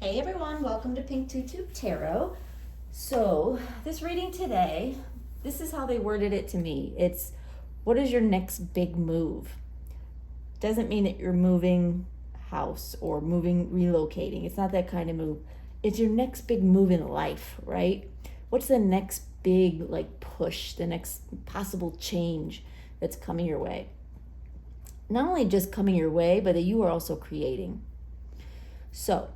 Hey everyone, welcome to Pink Tutu Tarot. So, this reading today, this is how they worded it to me. It's what is your next big move? Doesn't mean that you're moving house or relocating. It's not that kind of move. It's your next big move in life, right? What's the next big push, the next possible change that's coming your way? Not only just coming your way, but that you are also creating. So,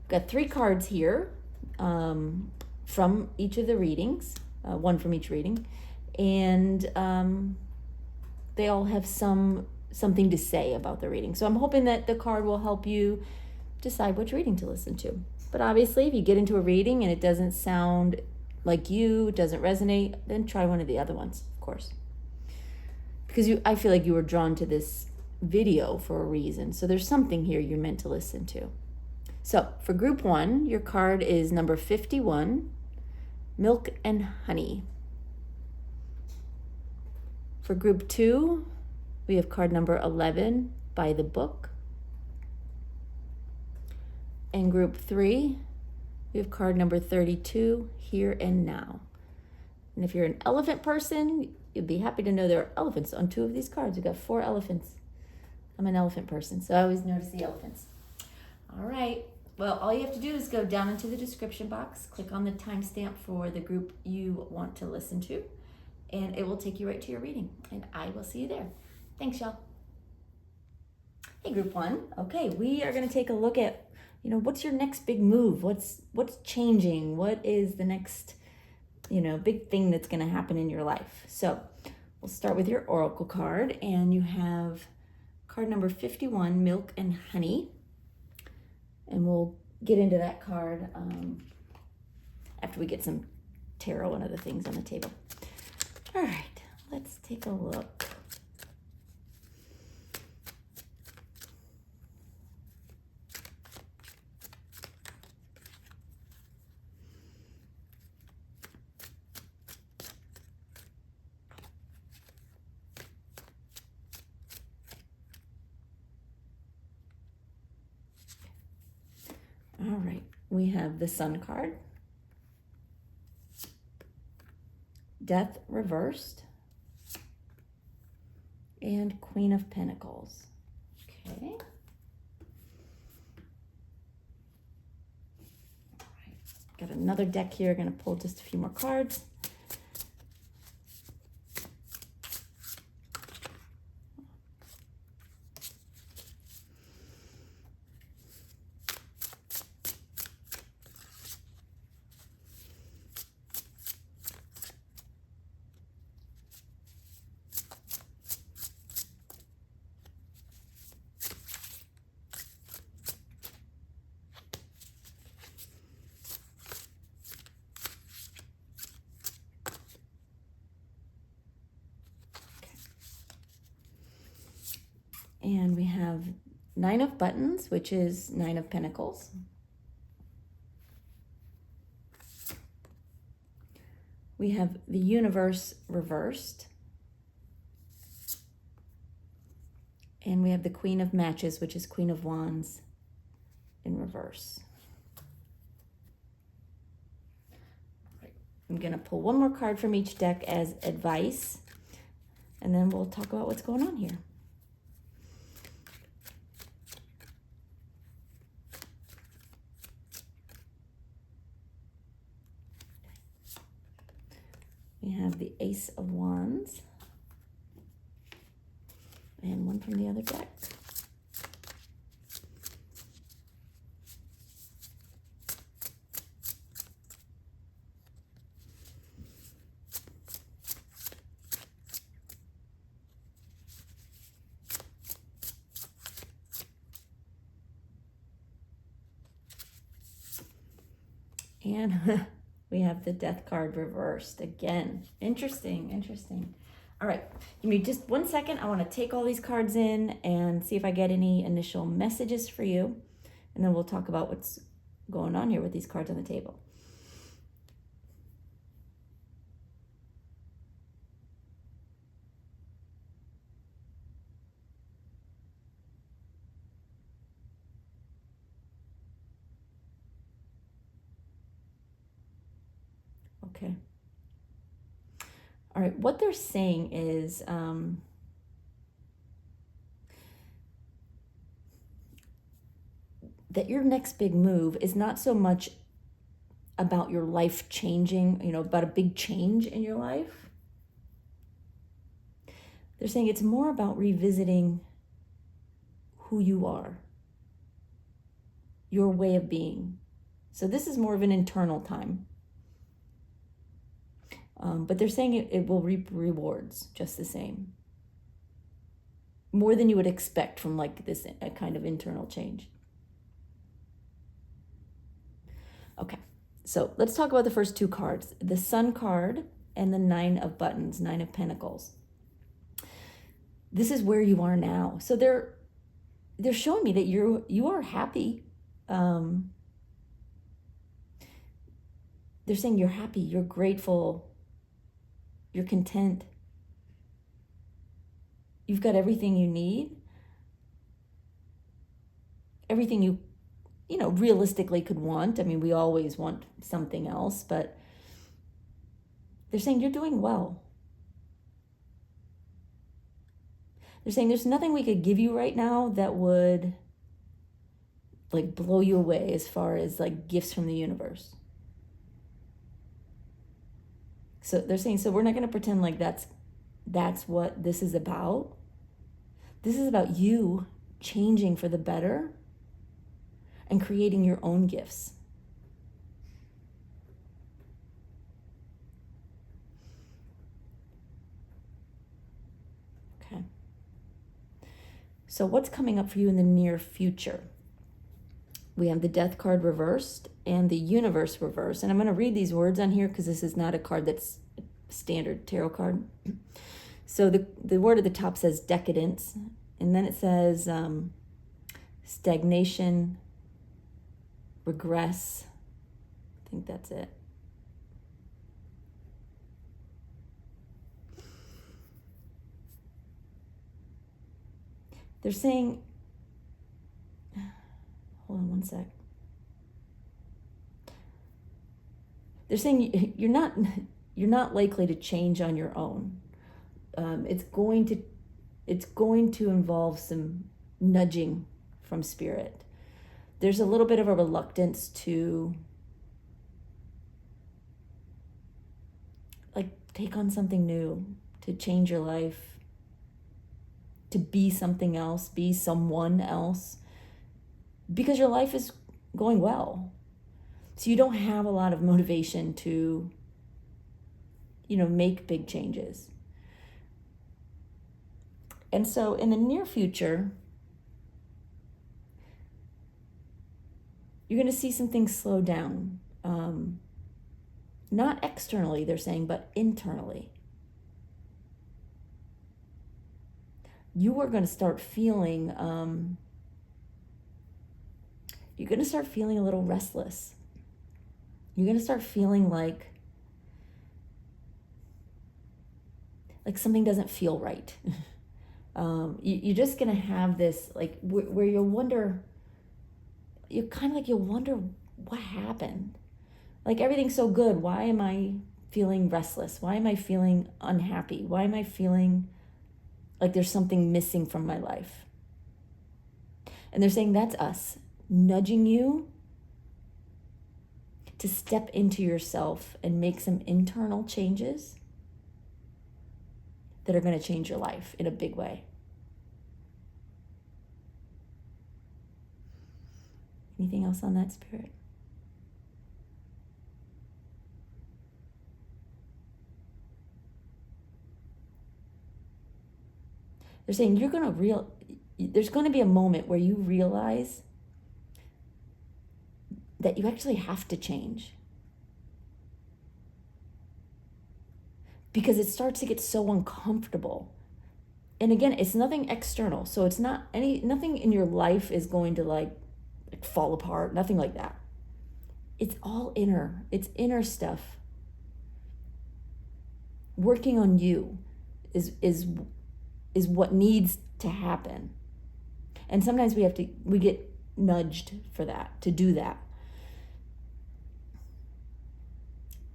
got 3 cards here from each of the readings, one from each reading, and they all have something to say about the reading. So I'm hoping that the card will help you decide which reading to listen to. But obviously, if you get into a reading and it doesn't sound like you, it doesn't resonate, then try one of the other ones, of course. Because I feel like you were drawn to this video for a reason. So there's something here you're meant to listen to. So for group 1, your card is number 51, Milk and Honey. For group 2, we have card number 11, By the Book. And group 3, we have card number 32, Here and Now. And if you're an elephant person, you'll be happy to know there are elephants on 2 of these cards. We've got 4 elephants. I'm an elephant person, so I always notice the elephants. All right. Well, all you have to do is go down into the description box, click on the timestamp for the group you want to listen to, and it will take you right to your reading. And I will see you there. Thanks, y'all. Hey, group 1. Okay, we are going to take a look at, what's your next big move? What's changing? What is the next, big thing that's going to happen in your life? So we'll start with your oracle card, and you have card number 51, Milk and Honey. And we'll get into that card after we get some tarot and other things on the table. All right, let's take a look. All right, we have the Sun card, Death reversed, and Queen of Pentacles. Okay. All right, got another deck here. Going to pull just a few more cards. And we have 9 of Buttons, which is 9 of Pentacles. We have the Universe reversed. And we have the Queen of Matches, which is Queen of Wands in reverse. I'm going to pull one more card from each deck as advice, and then we'll talk about what's going on here. We have the Ace of Wands, and one from the other deck. And we have the Death card reversed again. Interesting. All right, give me just 1 second. I want to take all these cards in and see if I get any initial messages for you. And then we'll talk about what's going on here with these cards on the table. Okay. All right, what they're saying is that your next big move is not so much about your life changing, about a big change in your life. They're saying it's more about revisiting who you are, your way of being. So this is more of an internal time. But they're saying it will reap rewards just the same. More than you would expect from like this kind of internal change. Okay, so let's talk about the first two cards. The Sun card and the Nine of Buttons, Nine of Pentacles. This is where you are now. So they're showing me that you are happy. They're saying you're happy, you're grateful, you're content. You've got everything you need. Everything you realistically could want. I mean, we always want something else, but they're saying you're doing well. They're saying there's nothing we could give you right now that would like blow you away as far as like gifts from the universe. So they're saying, so we're not going to pretend like that's what this is about. This is about you changing for the better and creating your own gifts. Okay. So what's coming up for you in the near future? We have the Death card reversed and the Universe reversed. And I'm going to read these words on here because this is not a card that's a standard tarot card. So the word at the top says decadence. And then it says stagnation, regress. I think that's it. They're saying, hold on one sec. They're saying you're not likely to change on your own. It's going to involve some nudging from spirit. There's a little bit of a reluctance to like take on something new, to change your life, to be something else, be someone else, because your life is going well. So you don't have a lot of motivation to, make big changes. And so in the near future, you're going to see some things slow down. Not externally, they're saying, but internally. You are going to start feeling, you're going to start feeling a little restless. You're going to start feeling like something doesn't feel right. You're just going to have this, like, where you'll wonder, you'll wonder what happened. Like, everything's so good. Why am I feeling restless? Why am I feeling unhappy? Why am I feeling like there's something missing from my life? And they're saying that's us nudging you to step into yourself and make some internal changes that are going to change your life in a big way. Anything else on that, Spirit? They're saying there's going to be a moment where you realize that you actually have to change. Because it starts to get so uncomfortable. And again, it's nothing external. So it's nothing in your life is going to like fall apart, nothing like that. It's all inner. It's inner stuff. Working on you is what needs to happen. And sometimes we get nudged for that, to do that.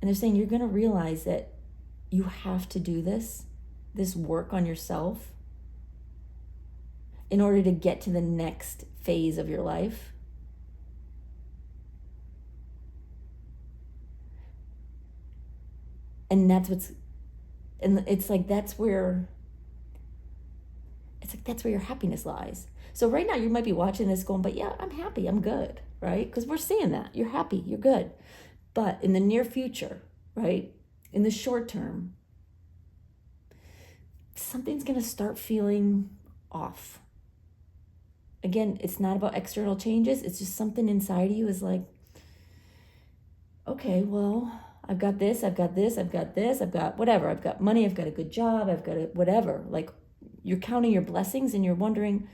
And they're saying you're going to realize that you have to do this work on yourself in order to get to the next phase of your life. And it's like that's where your happiness lies. So right now you might be watching this going, but yeah, I'm happy, I'm good, right? Because we're seeing that. You're happy, you're good. But in the near future, right? In the short term, something's going to start feeling off. Again, it's not about external changes. It's just something inside of you is like, okay, well, I've got this, I've got this, I've got this, I've got whatever. I've got money, I've got a good job, I've got whatever. Like you're counting your blessings and you're wondering,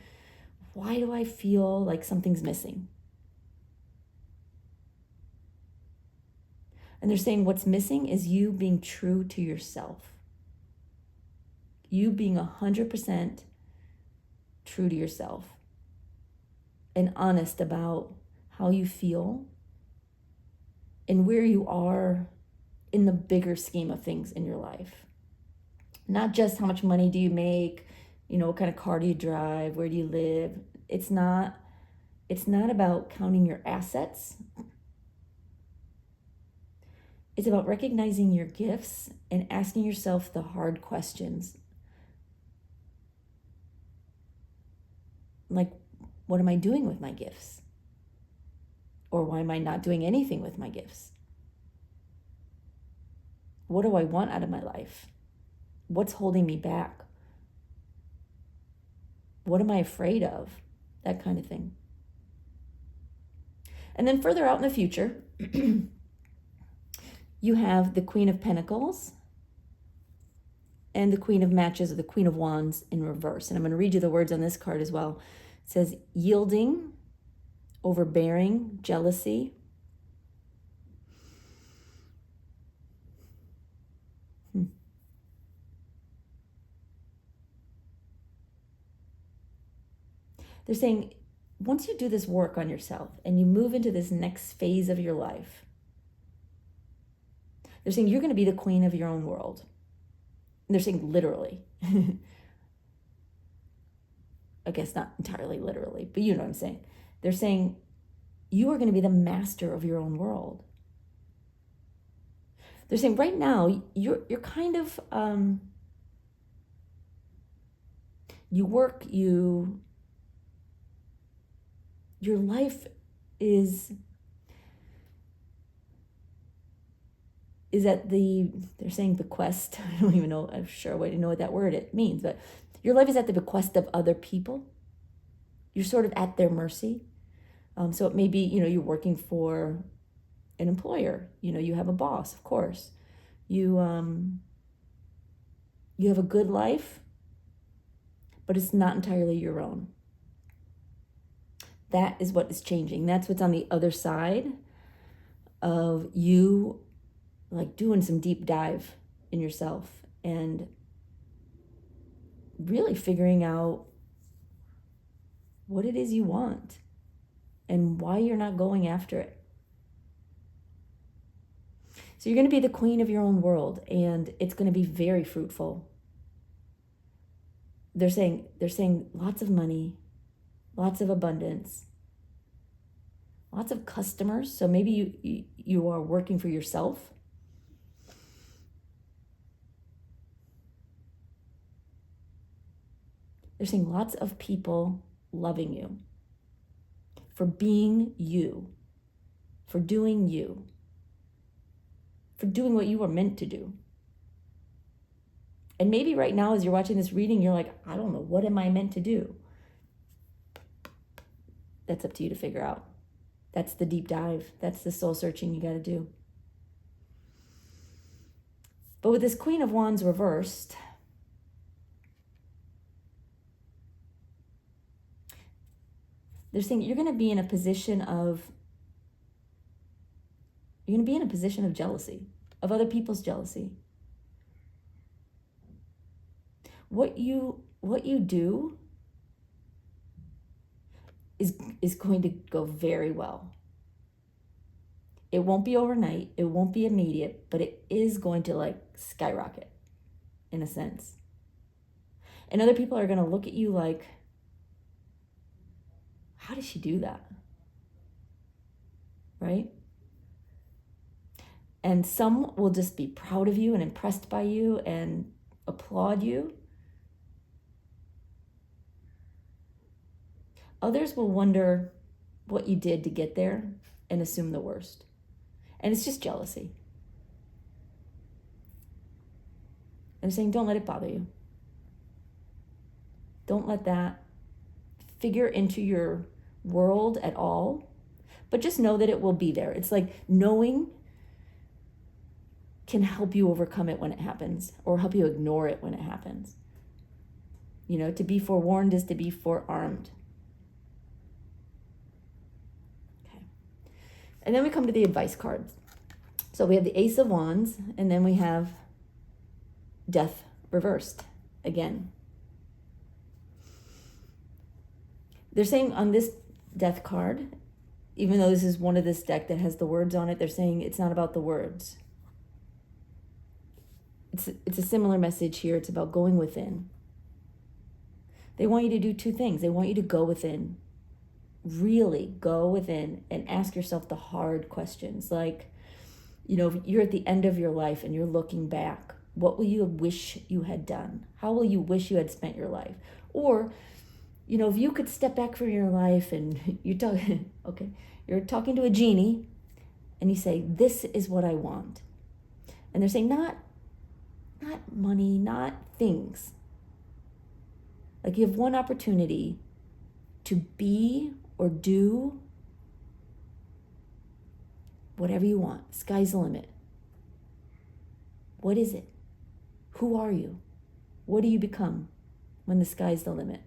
why do I feel like something's missing? And they're saying what's missing is you being true to yourself. You being 100% true to yourself and honest about how you feel and where you are in the bigger scheme of things in your life. Not just how much money do you make, what kind of car do you drive, where do you live. It's not about counting your assets. It's about recognizing your gifts and asking yourself the hard questions. Like, what am I doing with my gifts? Or why am I not doing anything with my gifts? What do I want out of my life? What's holding me back? What am I afraid of? That kind of thing. And then further out in the future, you have the Queen of Pentacles and the Queen of Matches, or the Queen of Wands in reverse. And I'm going to read you the words on this card as well. It says yielding, overbearing, jealousy. They're saying once you do this work on yourself and you move into this next phase of your life, they're saying you're going to be the queen of your own world. And they're saying literally. I guess not entirely literally, but you know what I'm saying. They're saying you are going to be the master of your own world. They're saying right now you're kind of you work, your life is at they're saying bequest. I don't even know, I'm sure I don't know what that word it means, but your life is at the bequest of other people. You're sort of at their mercy. So it may be, you're working for an employer. You have a boss, of course. You have a good life, but it's not entirely your own. That is what is changing. That's what's on the other side of you, like doing some deep dive in yourself and really figuring out what it is you want and why you're not going after it. So you're going to be the queen of your own world, and it's going to be very fruitful. They're saying lots of money, lots of abundance, lots of customers. So maybe you are working for yourself. They're saying lots of people loving you for being you, for doing you, for doing what you were meant to do. And maybe right now as you're watching this reading, you're like, I don't know, what am I meant to do? That's up to you to figure out. That's the deep dive. That's the soul searching you got to do. But with this Queen of Wands reversed, they're saying you're going to be in a position of jealousy, of other people's jealousy. What you do is going to go very well. It won't be overnight, it won't be immediate, but it is going to like skyrocket in a sense. And other people are going to look at you like, how does she do that? Right? And some will just be proud of you and impressed by you and applaud you. Others will wonder what you did to get there and assume the worst. And it's just jealousy. I'm saying don't let it bother you. Don't let that figure into your world at all. But just know that it will be there. It's like knowing can help you overcome it when it happens, or help you ignore it when it happens. You know, to be forewarned is to be forearmed. Okay. And then we come to the advice cards. So we have the Ace of Wands, and then we have Death reversed again. They're saying on this Death card, even though this is one of this deck that has the words on it, they're saying it's not about the words. It's a similar message here. It's about going within. They want you to do two things. They want you to go within. Really go within and ask yourself the hard questions. Like, you know, if you're at the end of your life and you're looking back, what will you wish you had done? How will you wish you had spent your life? Or, you know, if you could step back from your life and you're talking to a genie and you say, this is what I want. And they're saying not money, not things. Like you have one opportunity to be or do whatever you want. Sky's the limit. What is it? Who are you? What do you become when the sky's the limit?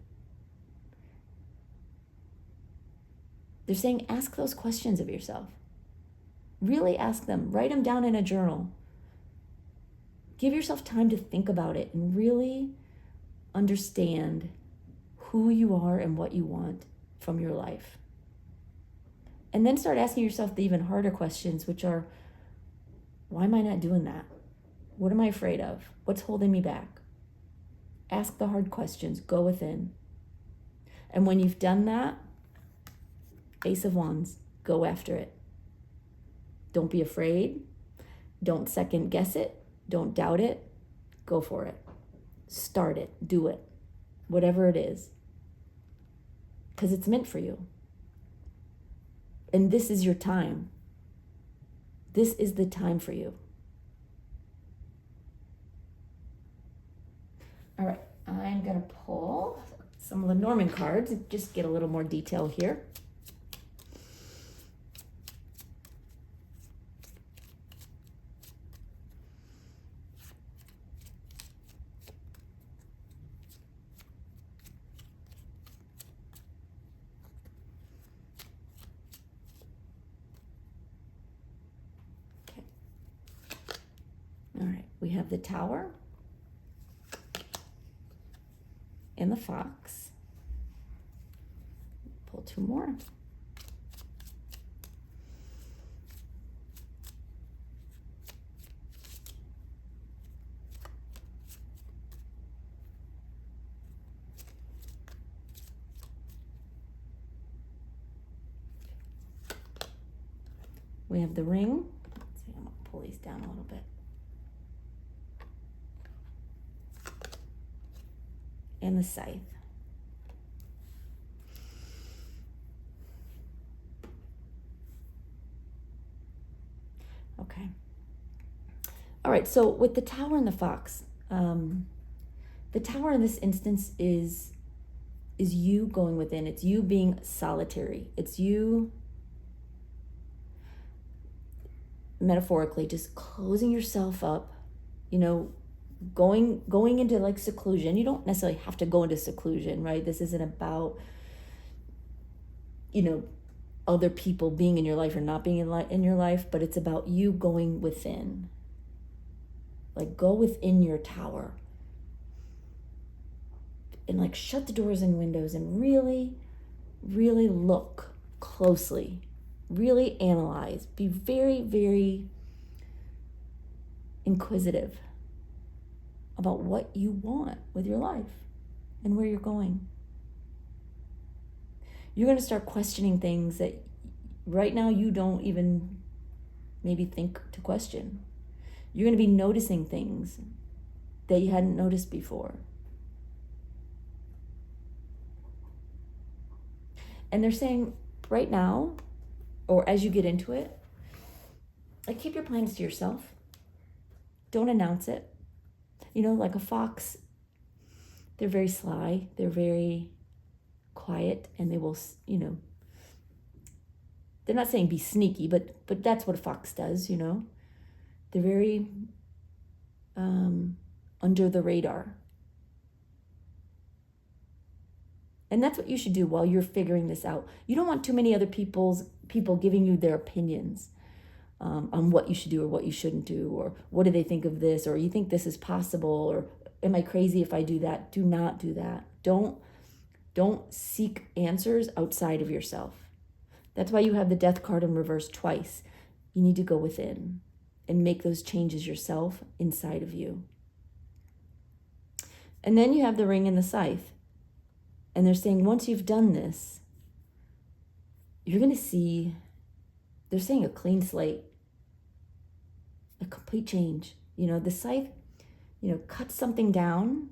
They're saying ask those questions of yourself. Really ask them. Write them down in a journal. Give yourself time to think about it and really understand who you are and what you want from your life. And then start asking yourself the even harder questions, which are, why am I not doing that? What am I afraid of? What's holding me back? Ask the hard questions. Go within. And when you've done that, Ace of Wands, go after it. Don't be afraid. Don't second guess it. Don't doubt it. Go for it. Start it. Do it. Whatever it is. Because it's meant for you. And this is your time. This is the time for you. All right, I'm going to pull some of the Norman cards and just get a little more detail here. All right, we have the Tower and the Fox. Pull two more. We have the Ring. Let's see, I'm gonna pull these down a little bit. And the Scythe. Okay. All right, so with the Tower and the Fox, the Tower in this instance is you going within. It's you being solitary. It's you, metaphorically, just closing yourself up, you know, going into like seclusion. You don't necessarily have to go into seclusion, right? This isn't about, you know, other people being in your life or not being in your life, but it's about you going within. Like go within your tower and like shut the doors and windows and really, really look closely Really analyze. Be very, very inquisitive about what you want with your life and where you're going. You're going to start questioning things that right now you don't even maybe think to question. You're going to be noticing things that you hadn't noticed before. And they're saying right now, or as you get into it, like, keep your plans to yourself. Don't announce it. You know, like a fox, they're very sly, they're very quiet, and they will, you know, they're not saying be sneaky, but that's what a fox does, you know. They're very under the radar. And that's what you should do while you're figuring this out. You don't want too many other people giving you their opinions on what you should do or what you shouldn't do, or what do they think of this, or you think this is possible, or am I crazy if I do that? Do not do that. Don't seek answers outside of yourself. That's why you have the Death card in reverse twice. You need to go within and make those changes yourself inside of you. And then you have the Ring and the Scythe. And they're saying once you've done this, you're going to see, they're saying a clean slate, a complete change. You know, the Scythe, you know, cuts something down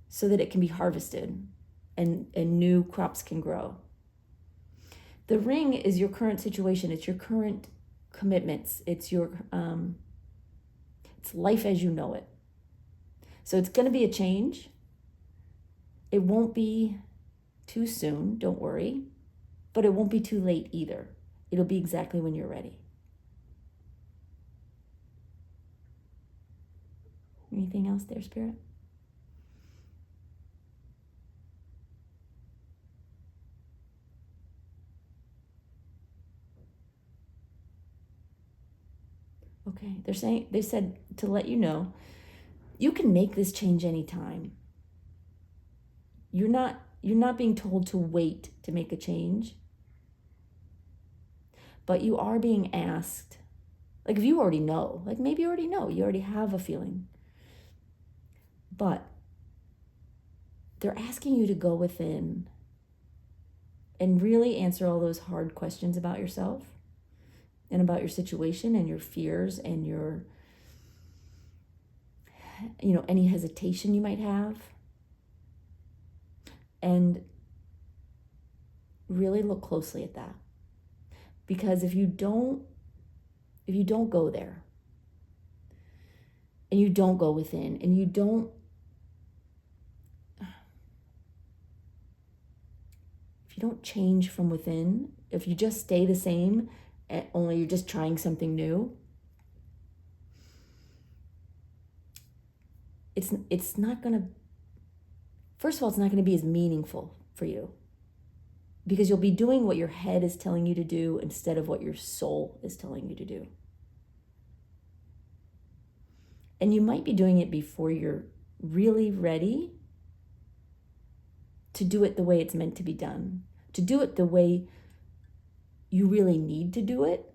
so that it can be harvested and new crops can grow. The Ring is your current situation. It's your current commitments. It's your, it's life as you know it. So it's going to be a change. It won't be too soon, don't worry, but it won't be too late either. It'll be exactly when you're ready. Anything else there, Spirit? Okay, they said to let you know, you can make this change anytime. You're not being told to wait to make a change, but you are being asked, like, if you already know, like maybe you already know, you already have a feeling, but they're asking you to go within and really answer all those hard questions about yourself and about your situation and your fears and your, you know, any hesitation you might have. And really look closely at that. Because if you don't go there, and you don't go within, and you don't, if you don't change from within, if you just stay the same, only you're just trying something new, it's not gonna, first of all, it's not gonna be as meaningful for you, because you'll be doing what your head is telling you to do instead of what your soul is telling you to do. And you might be doing it before you're really ready to do it the way it's meant to be done, to do it the way you really need to do it.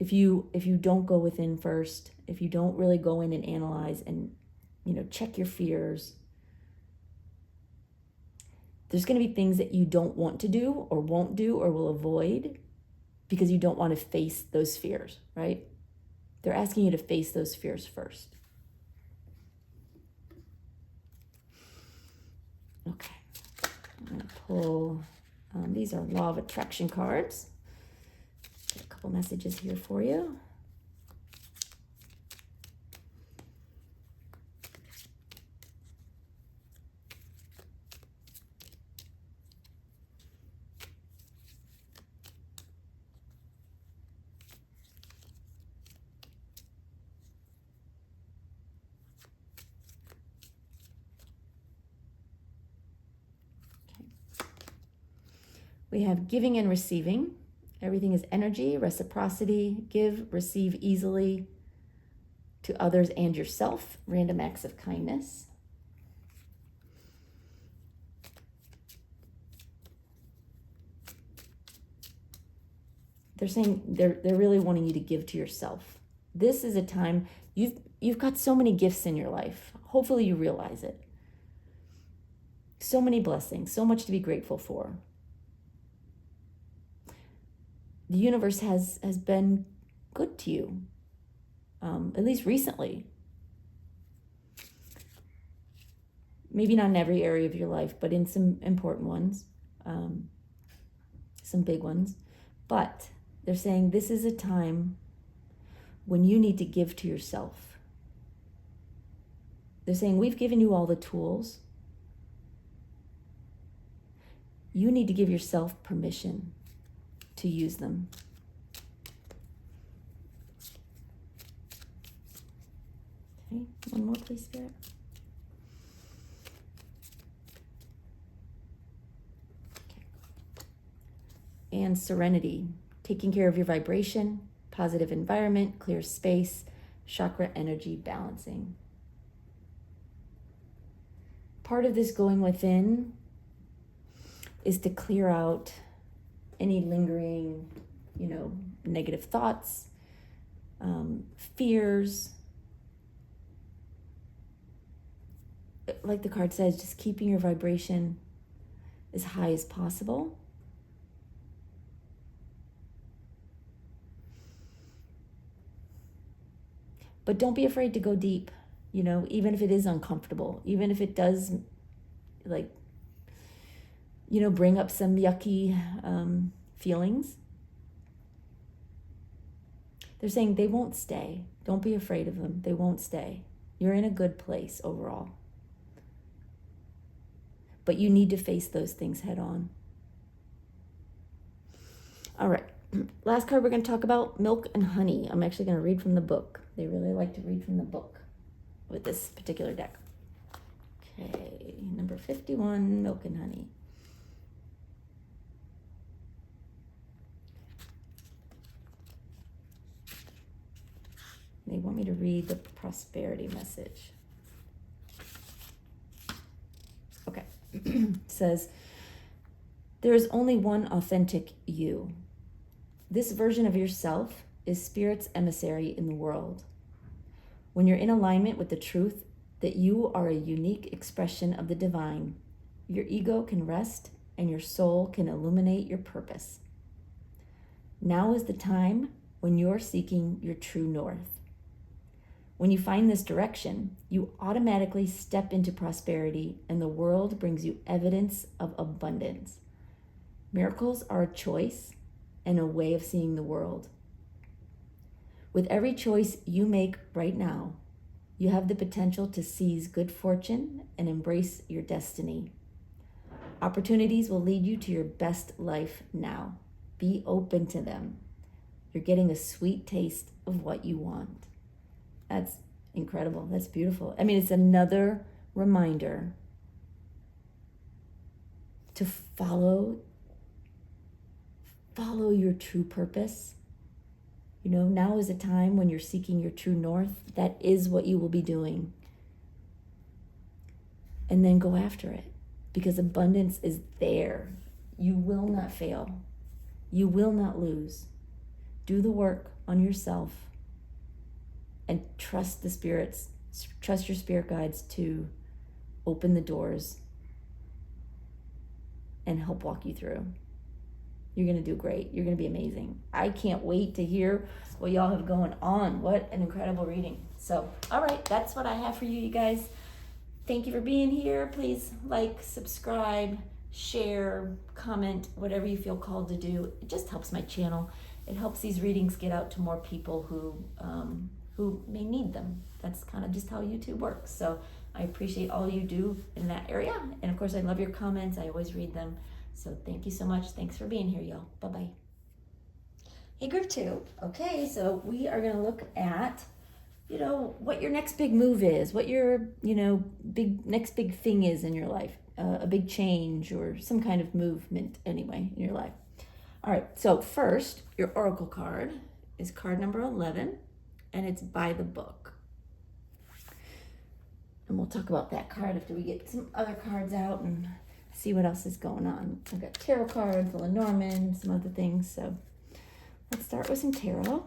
If you don't go within first, if you don't really go in and analyze and, you know, check your fears, there's going to be things that you don't want to do or won't do or will avoid because you don't want to face those fears, right? They're asking you to face those fears first. Okay, I'm going to pull, these are Law of Attraction cards. Got a couple messages here for you. We have giving and receiving. Everything is energy, reciprocity, give, receive easily to others and yourself, random acts of kindness. they're saying they're really wanting you to give to yourself. This is a time you've got so many gifts in your life. Hopefully you realize it. So many blessings, so much to be grateful for. The universe has been good to you, at least recently. Maybe not in every area of your life, but in some important ones, some big ones. But they're saying this is a time when you need to give to yourself. They're saying we've given you all the tools. You need to give yourself permission to use them. Okay, one more please, Spirit. Okay. And serenity, taking care of your vibration, positive environment, clear space, chakra energy balancing. Part of this going within is to clear out any lingering, negative thoughts, fears. Like the card says, just keeping your vibration as high as possible. But don't be afraid to go deep, even if it is uncomfortable, even if it does, bring up some yucky feelings. They're saying they won't stay. Don't be afraid of them. They won't stay. You're in a good place overall. But you need to face those things head on. All right. Last card we're going to talk about, Milk and Honey. I'm actually going to read from the book. They really like to read from the book with this particular deck. Okay, number 51, Milk and Honey. They want me to read the prosperity message. Okay. It says, there is only one authentic you. This version of yourself is Spirit's emissary in the world. When you're in alignment with the truth that you are a unique expression of the divine, your ego can rest and your soul can illuminate your purpose. Now is the time when you're seeking your true north. When you find this direction, you automatically step into prosperity and the world brings you evidence of abundance. Miracles are a choice and a way of seeing the world. With every choice you make right now, you have the potential to seize good fortune and embrace your destiny. Opportunities will lead you to your best life now. Be open to them. You're getting a sweet taste of what you want. That's incredible. That's beautiful. I mean, it's another reminder to follow your true purpose. Now is a time when you're seeking your true north. That is what you will be doing. And then go after it, because abundance is there. You will not fail. You will not lose. Do the work on yourself and trust your spirit guides to open the doors and help walk you through. You're going to do great. You're going to be amazing. I can't wait to hear what y'all have going on. What an incredible reading. So, all right, that's what I have for you, you guys. Thank you for being here. Please like, subscribe, share, comment, whatever you feel called to do. It just helps my channel. It helps these readings get out to more people who may need them. That's kind of just how YouTube works. So I appreciate all you do in that area. And of course, I love your comments. I always read them. So thank you so much. Thanks for being here, y'all. Bye-bye. Hey, group 2. Okay, so we are going to look at, what your next big move is, what your, next big thing is in your life, a big change or some kind of movement anyway in your life. All right, so first, your oracle card is card number 11, and it's by the book. And we'll talk about that card after we get some other cards out and see what else is going on. I've got tarot cards, Lenormand, some other things. So Let's start with some tarot.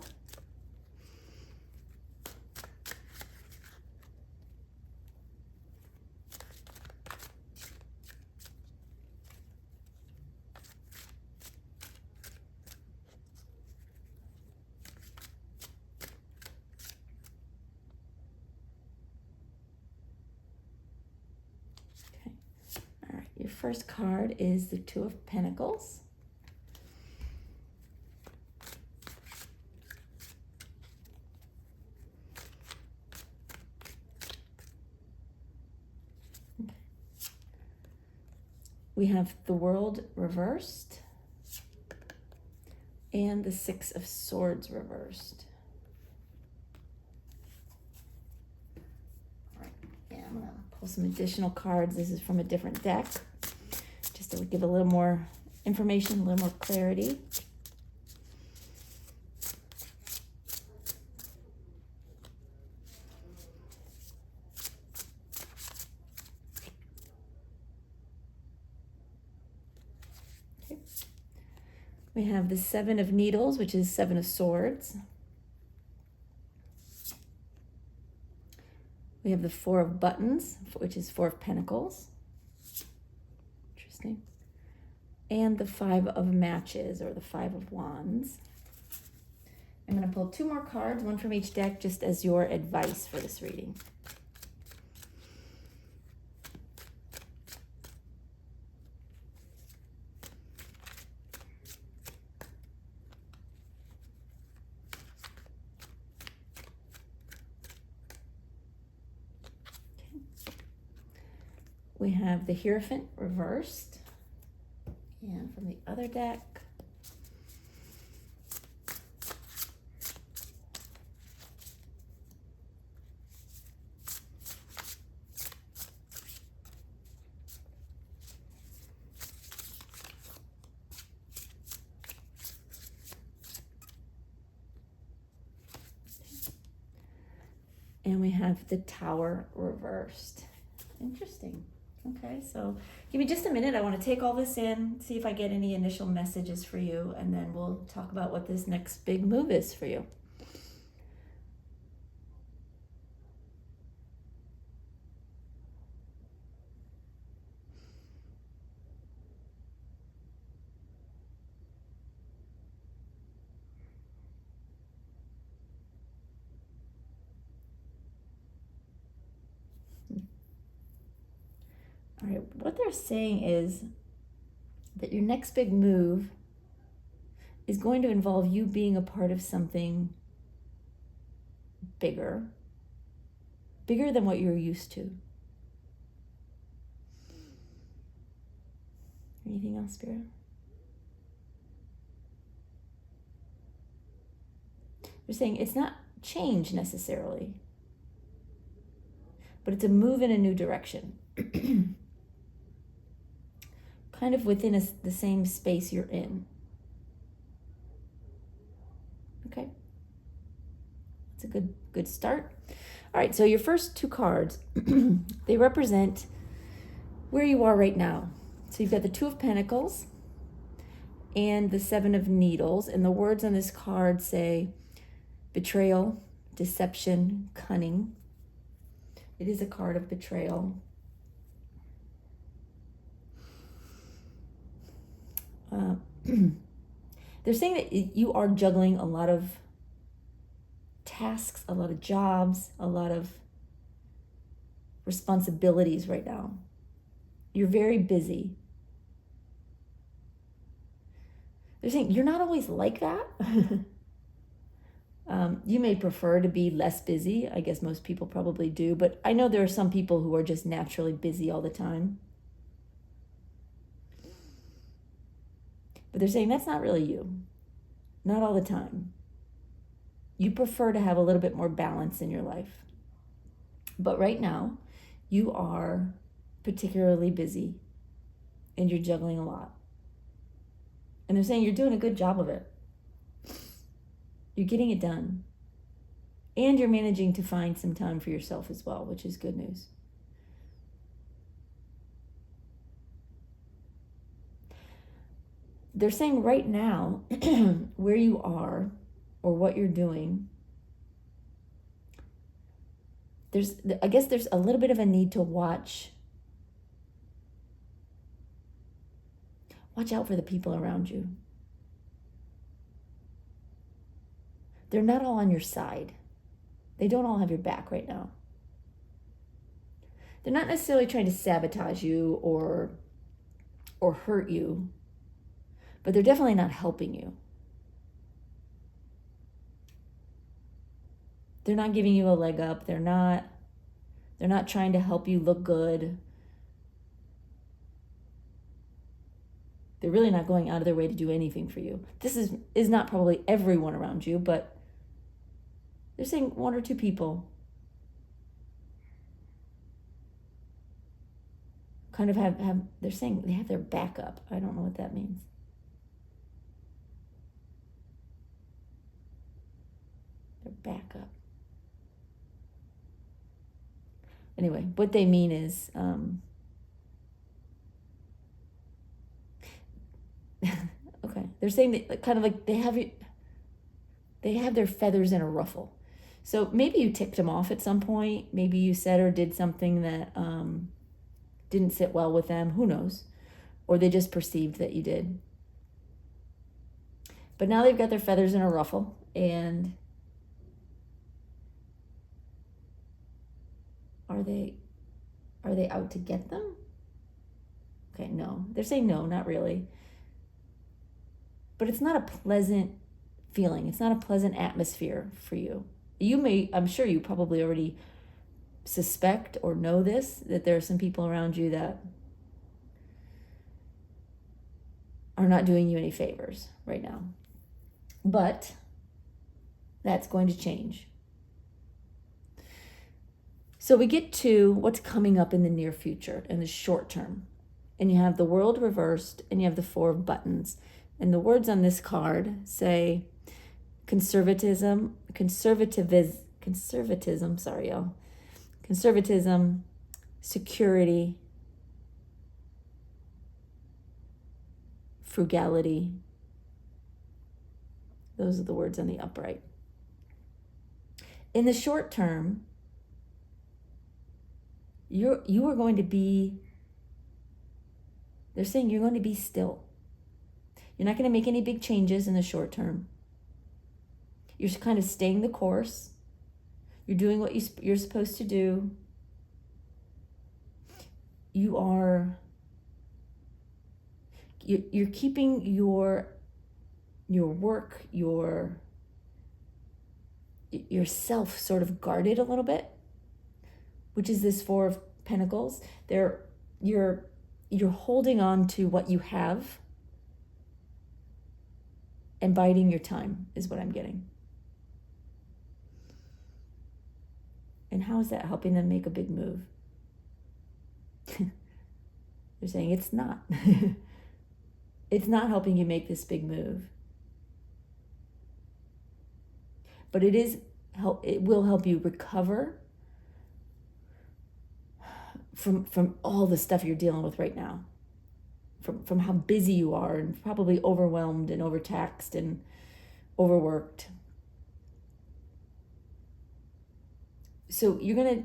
All right, your first card is the Two of Pentacles. Okay. We have the World reversed and the Six of Swords reversed. All right, yeah, I'm gonna pull some additional cards. This is from a different deck, just to give a little more information, a little more clarity. Okay. We have the Seven of Needles, which is Seven of Swords. We have the Four of Buttons, which is Four of Pentacles. Interesting. And the Five of Matches, or the Five of Wands. I'm going to pull two more cards, one from each deck, just as your advice for this reading. We have the Hierophant reversed. And from the other deck, and we have the Tower reversed. Interesting. Okay, so give me just a minute. I want to take all this in, see if I get any initial messages for you, and then we'll talk about what this next big move is for you. All right, what they're saying is that your next big move is going to involve you being a part of something bigger than what you're used to. Anything else, Spirit? They're saying it's not change necessarily, but it's a move in a new direction. Kind of within the same space you're in. Okay. That's a good start. All right, so your first two cards, they represent where you are right now. So you've got the Two of Pentacles and the Seven of Needles, and the words on this card say betrayal, deception, cunning. It is a card of betrayal. They're saying that you are juggling a lot of tasks, a lot of jobs, a lot of responsibilities right now. You're very busy. They're saying you're not always like that. You may prefer to be less busy. I guess most people probably do, but I know there are some people who are just naturally busy all the time. But they're saying that's not really you. Not all the time. You prefer to have a little bit more balance in your life. But right now, you are particularly busy and you're juggling a lot. And they're saying you're doing a good job of it. You're getting it done. And you're managing to find some time for yourself as well, which is good news. they're saying right now, where you are or what you're doing, I guess there's a little bit of a need to watch out for the people around you. They're not all on your side. They don't all have your back right now. They're not necessarily trying to sabotage you or hurt you, but they're definitely not helping you. They're not giving you a leg up. They're not trying to help you look good. They're really not going out of their way to do anything for you. This is not probably everyone around you, but they're saying one or two people kind of have they're saying they have their backup. I don't know what that means. Their backup. Anyway, what they mean is okay, they're saying that kind of like they have their feathers in a ruffle. So maybe you ticked them off at some point. Maybe you said or did something that didn't sit well with them. Who knows? Or they just perceived that you did. But now they've got their feathers in a ruffle, and are they out to get them? Okay, no. They're saying no, not really. But it's not a pleasant feeling. It's not a pleasant atmosphere for you. I'm sure you probably already suspect or know this, that there are some people around you that are not doing you any favors right now. But that's going to change. So we get to what's coming up in the near future, in the short term. And you have the world reversed, and you have the Four of Buttons. And the words on this card say conservatism, security, frugality. Those are the words on the upright. In the short term, you are going to be, they're saying you're going to be still. You're not going to make any big changes in the short term. You're kind of staying the course. You're doing what you're supposed to do. You're keeping your work, yourself sort of guarded a little bit, which is this Four of Pentacles. You're holding on to what you have and biding your time is what I'm getting. And how is that helping them make a big move? They're saying it's not. It's not helping you make this big move. But it will help you recover from all the stuff you're dealing with right now. From how busy you are and probably overwhelmed and overtaxed and overworked. So they're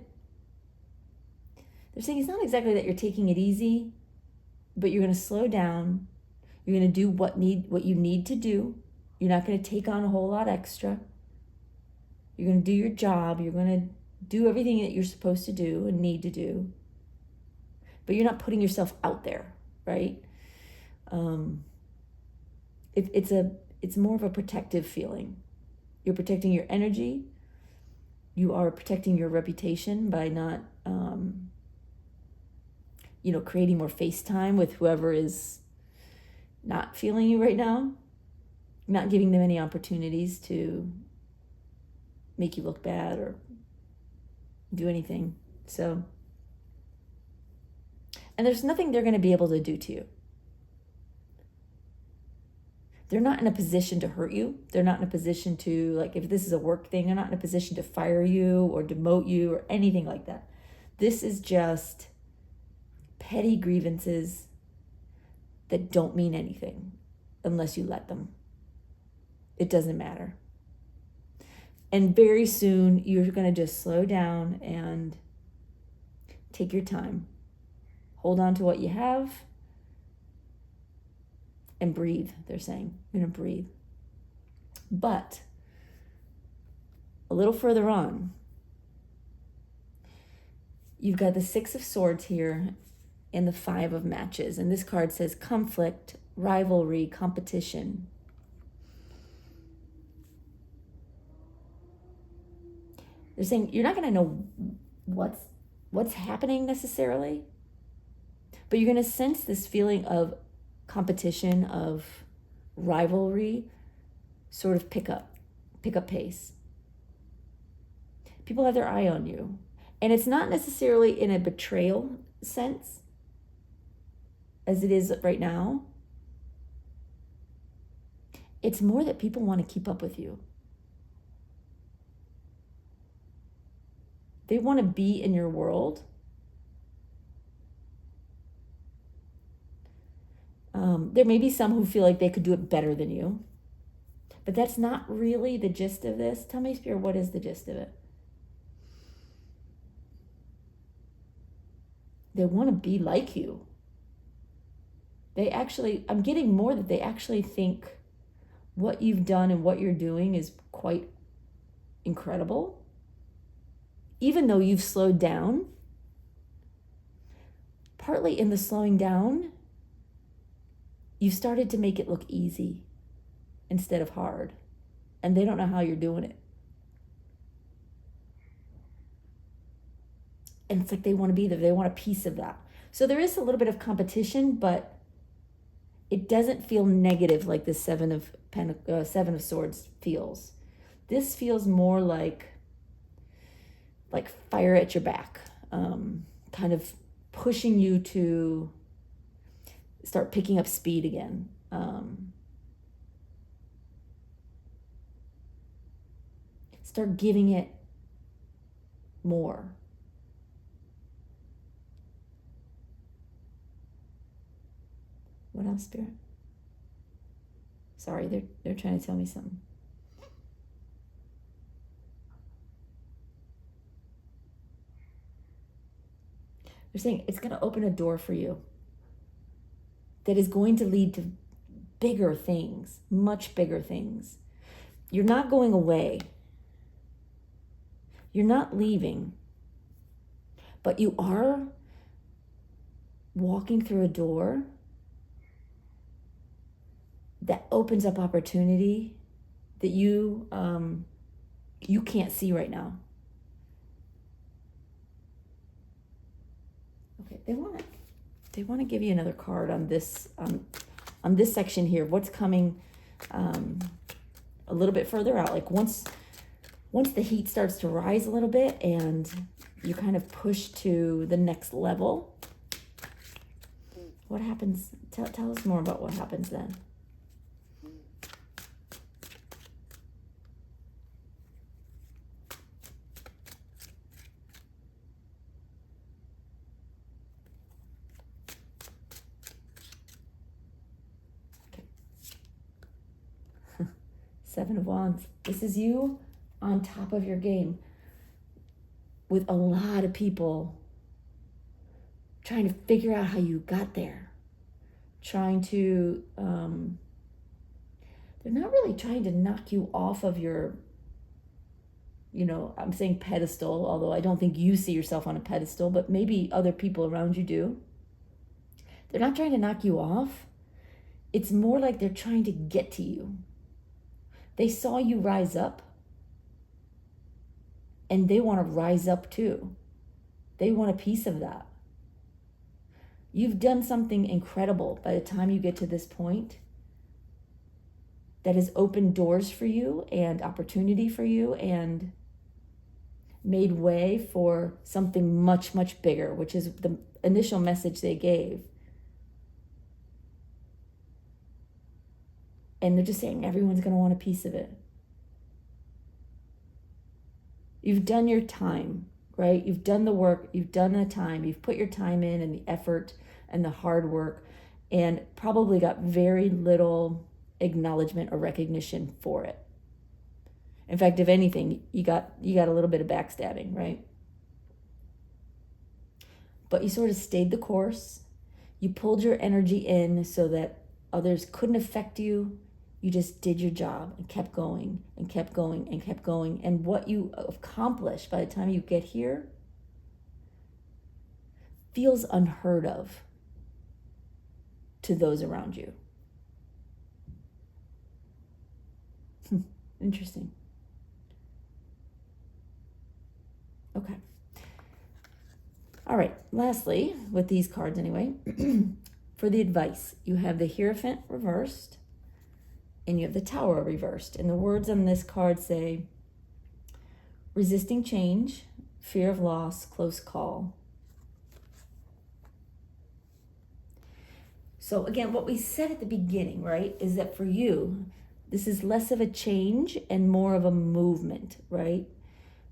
saying it's not exactly that you're taking it easy, but you're going to slow down. You're going to do what you need to do. You're not going to take on a whole lot extra. You're going to do your job. You're going to do everything that you're supposed to do and need to do. But you're not putting yourself out there, right? It's more of a protective feeling. You're protecting your energy. You are protecting your reputation by not, creating more FaceTime with whoever is not feeling you right now. Not giving them any opportunities to make you look bad or do anything. So, and there's nothing they're going to be able to do to you. They're not in a position to hurt you. They're not in a position to, like, if this is a work thing, they're not in a position to fire you or demote you or anything like that. This is just petty grievances that don't mean anything. unless you let them. It doesn't matter. And very soon you're going to just slow down and take your time. Hold on to what you have and breathe, they're saying. You're going to breathe. But a little further on, you've got the 6 of Swords here and the 5 of Matches. And this card says conflict, rivalry, competition. They're saying you're not going to know what's happening necessarily, but you're going to sense this feeling of competition, of rivalry, sort of pick up pace. People have their eye on you. And it's not necessarily in a betrayal sense, as it is right now. It's more that people want to keep up with you. They want to be in your world. There may be some who feel like they could do it better than you, but that's not really the gist of this. Tell me, Spirit, what is the gist of it? They want to be like you. I'm getting more that they actually think what you've done and what you're doing is quite incredible. Even though you've slowed down, partly in the slowing down, you've started to make it look easy instead of hard. And they don't know how you're doing it. And it's like they want to be there. They want a piece of that. So there is a little bit of competition, but it doesn't feel negative like the Seven of Swords feels. This feels more like fire at your back, kind of pushing you to start picking up speed again. Start giving it more. What else, Spirit? Sorry, they're trying to tell me something. They're saying it's going to open a door for you that is going to lead to bigger things, much bigger things. You're not going away. You're not leaving. But you are walking through a door that opens up opportunity that you can't see right now. Okay, they want to give you another card on this section here. What's coming a little bit further out, like once the heat starts to rise a little bit and you kind of push to the next level. What happens? Tell us more about what happens then. Seven of Wands. This is you on top of your game with a lot of people trying to figure out how you got there. Trying to, they're not really trying to knock you off of your, I'm saying pedestal, although I don't think you see yourself on a pedestal, but maybe other people around you do. They're not trying to knock you off. It's more like they're trying to get to you. They saw you rise up, and they want to rise up too. They want a piece of that. You've done something incredible by the time you get to this point that has opened doors for you and opportunity for you and made way for something much, much bigger, which is the initial message they gave. And they're just saying everyone's going to want a piece of it. You've done your time, right? You've done the work. You've done the time. You've put your time in and the effort and the hard work and probably got very little acknowledgement or recognition for it. In fact, if anything, you got a little bit of backstabbing, right? But you sort of stayed the course. You pulled your energy in so that others couldn't affect you. You just did your job and kept going and kept going and kept going. And what you accomplish by the time you get here feels unheard of to those around you. Interesting. Okay. All right. Lastly, with these cards anyway, for the advice, you have the Hierophant reversed and you have the Tower reversed. And the words on this card say, resisting change, fear of loss, close call. So again, what we said at the beginning, right, is that for you, this is less of a change and more of a movement, right?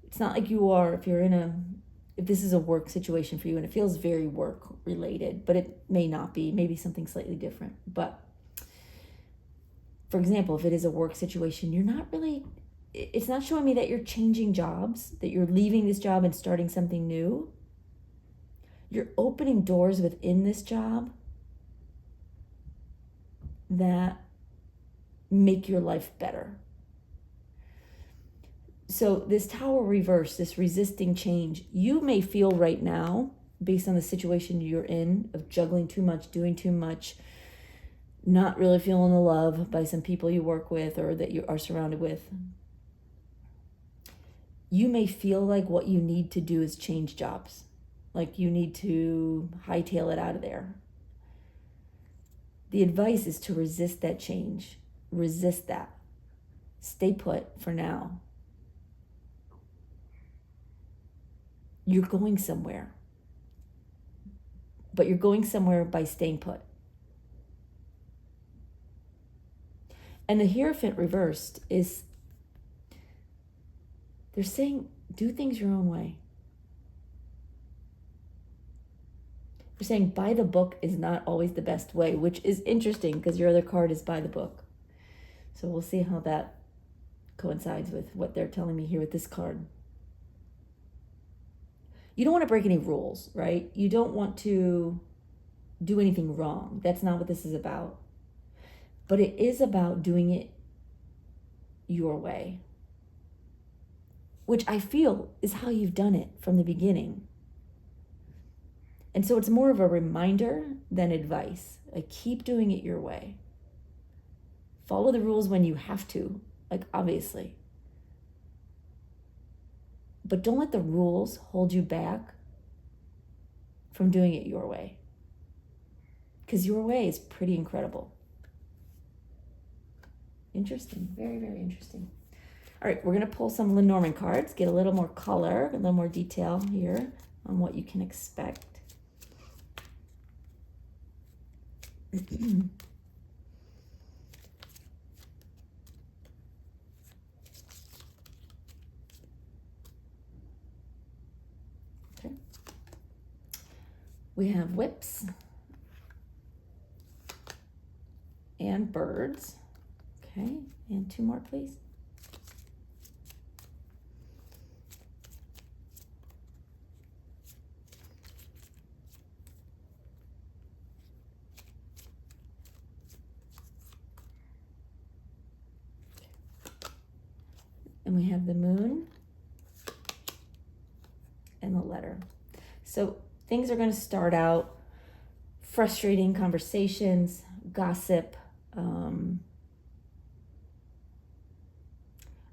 It's not like you are, if this is a work situation for you and it feels very work related, but it may not be, maybe something slightly different. But for example, if it is a work situation, it's not showing me that you're changing jobs, that you're leaving this job and starting something new. You're opening doors within this job that make your life better. So this Tower reverse, this resisting change, you may feel right now, based on the situation you're in, of juggling too much, doing too much, not really feeling the love by some people you work with or that you are surrounded with. You may feel like what you need to do is change jobs. Like you need to hightail it out of there. The advice is to resist that change. Resist that. Stay put for now. You're going somewhere. But you're going somewhere by staying put. And the Hierophant reversed is, they're saying, do things your own way. They're saying by the book is not always the best way, which is interesting because your other card is by the book. So we'll see how that coincides with what they're telling me here with this card. You don't want to break any rules, right? You don't want to do anything wrong. That's not what this is about. But it is about doing it your way, which I feel is how you've done it from the beginning. And so it's more of a reminder than advice. Like, keep doing it your way. Follow the rules when you have to, like obviously. But don't let the rules hold you back from doing it your way. Because your way is pretty incredible. Interesting. Very, very interesting. All right, we're going to pull some Lenormand cards, get a little more color, a little more detail here on what you can expect. Okay. We have whips and birds. Okay, and two more, please. And we have the moon and the letter. So things are going to start out frustrating conversations, gossip,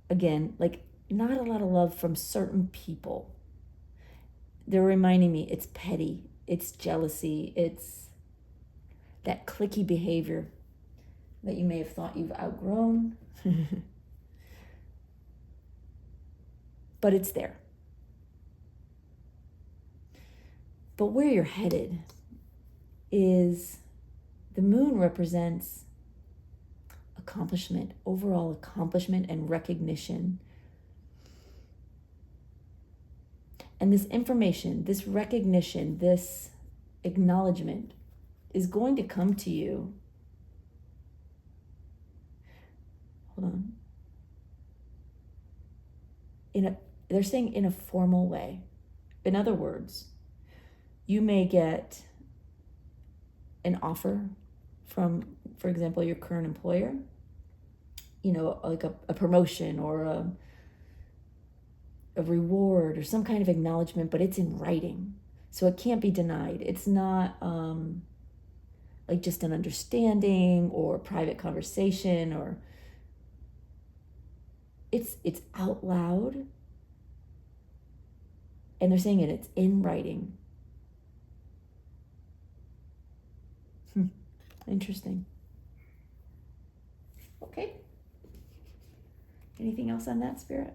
again, like not a lot of love from certain people. They're reminding me it's petty, it's jealousy, it's that cliquey behavior that you may have thought you've outgrown. But it's there. But where you're headed is the moon represents accomplishment, overall accomplishment and recognition. And this information, this recognition, this acknowledgement is going to come to you hold on. They're saying in a formal way. In other words, you may get an offer from, for example, your current employer, like a promotion or a reward or some kind of acknowledgement, but it's in writing. So it can't be denied. It's not like just an understanding or private conversation, or it's out loud. And they're saying it's in writing. Interesting. Okay. Anything else on that, Spirit?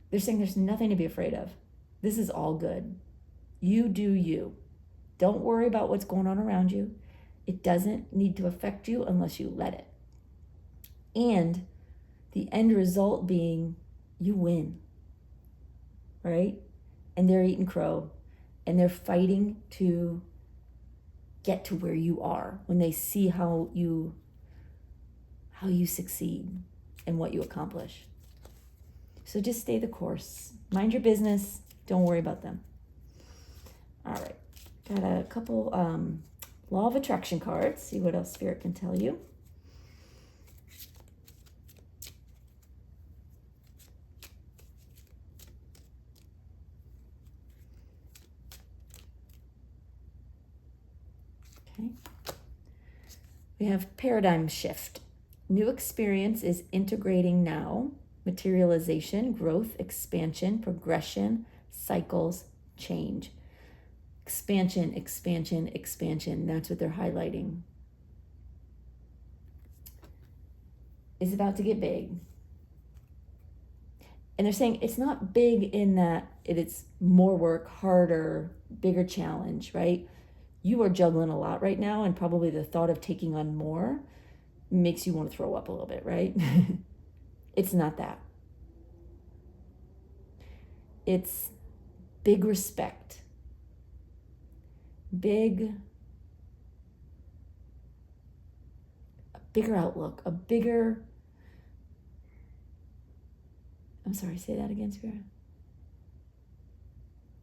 They're saying there's nothing to be afraid of. This is all good. You do you. Don't worry about what's going on around you. It doesn't need to affect you unless you let it. And the end result being you win, right? And they're eating crow, and they're fighting to get to where you are when they see how you succeed and what you accomplish. So just stay the course. Mind your business. Don't worry about them. All right. Got a couple Law of Attraction cards. See what else Spirit can tell you. Okay. We have paradigm shift. New experience is integrating now. Materialization, growth, expansion, progression, cycles, change. Expansion, expansion, expansion. That's what they're highlighting. It's about to get big. And they're saying it's not big in that it's more work, harder, bigger challenge, right? You are juggling a lot right now, and probably the thought of taking on more makes you want to throw up a little bit, right? It's not that. It's big respect, a bigger outlook, I'm sorry, say that again, Spirit.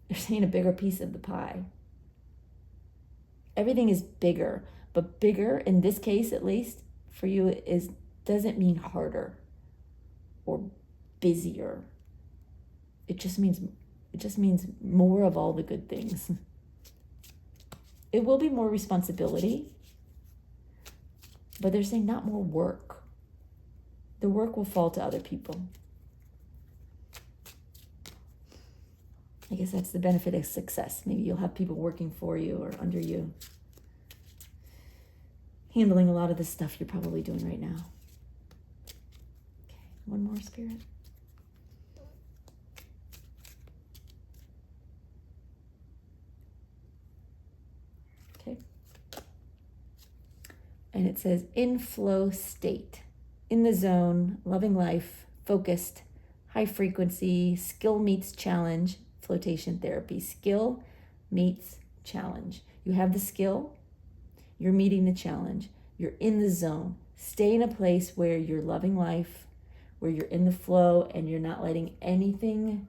They're saying a bigger piece of the pie. Everything is bigger, but bigger, in this case at least, for you doesn't mean harder or busier. It just means more of all the good things. It will be more responsibility, but they're saying not more work. The work will fall to other people. I guess that's the benefit of success. Maybe you'll have people working for you or under you, handling a lot of the stuff you're probably doing right now. Okay, one more, Spirit. Okay. And it says in flow state, in the zone, loving life, focused, high frequency, skill meets challenge, flotation therapy. Skill meets challenge. You have the skill, you're meeting the challenge, you're in the zone. Stay in a place where you're loving life, where you're in the flow, and you're not letting anything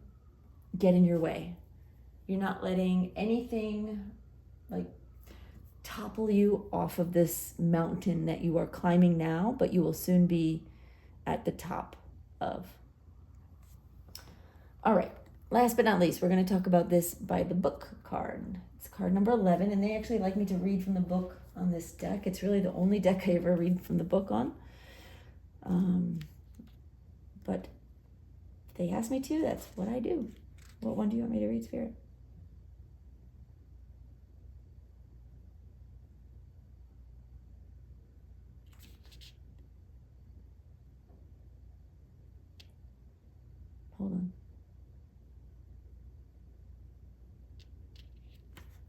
get in your way. You're not letting anything like topple you off of this mountain that you are climbing now, but you will soon be at the top of. All right. Last but not least, we're going to talk about this by the book card. It's card number 11, and they actually like me to read from the book on this deck. It's really the only deck I ever read from the book on. But if they ask me to, that's what I do. What one do you want me to read, Spirit? Hold on.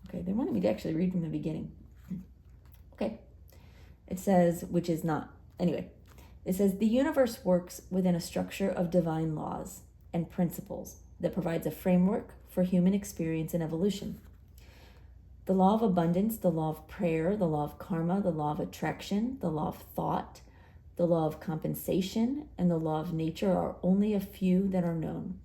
Okay, they wanted me to actually read from the beginning. Okay. It says, which is not, anyway. It says, the universe works within a structure of divine laws and principles that provides a framework for human experience and evolution. The law of abundance, the law of prayer, the law of karma, the law of attraction, the law of thought, the law of compensation, and the law of nature are only a few that are known.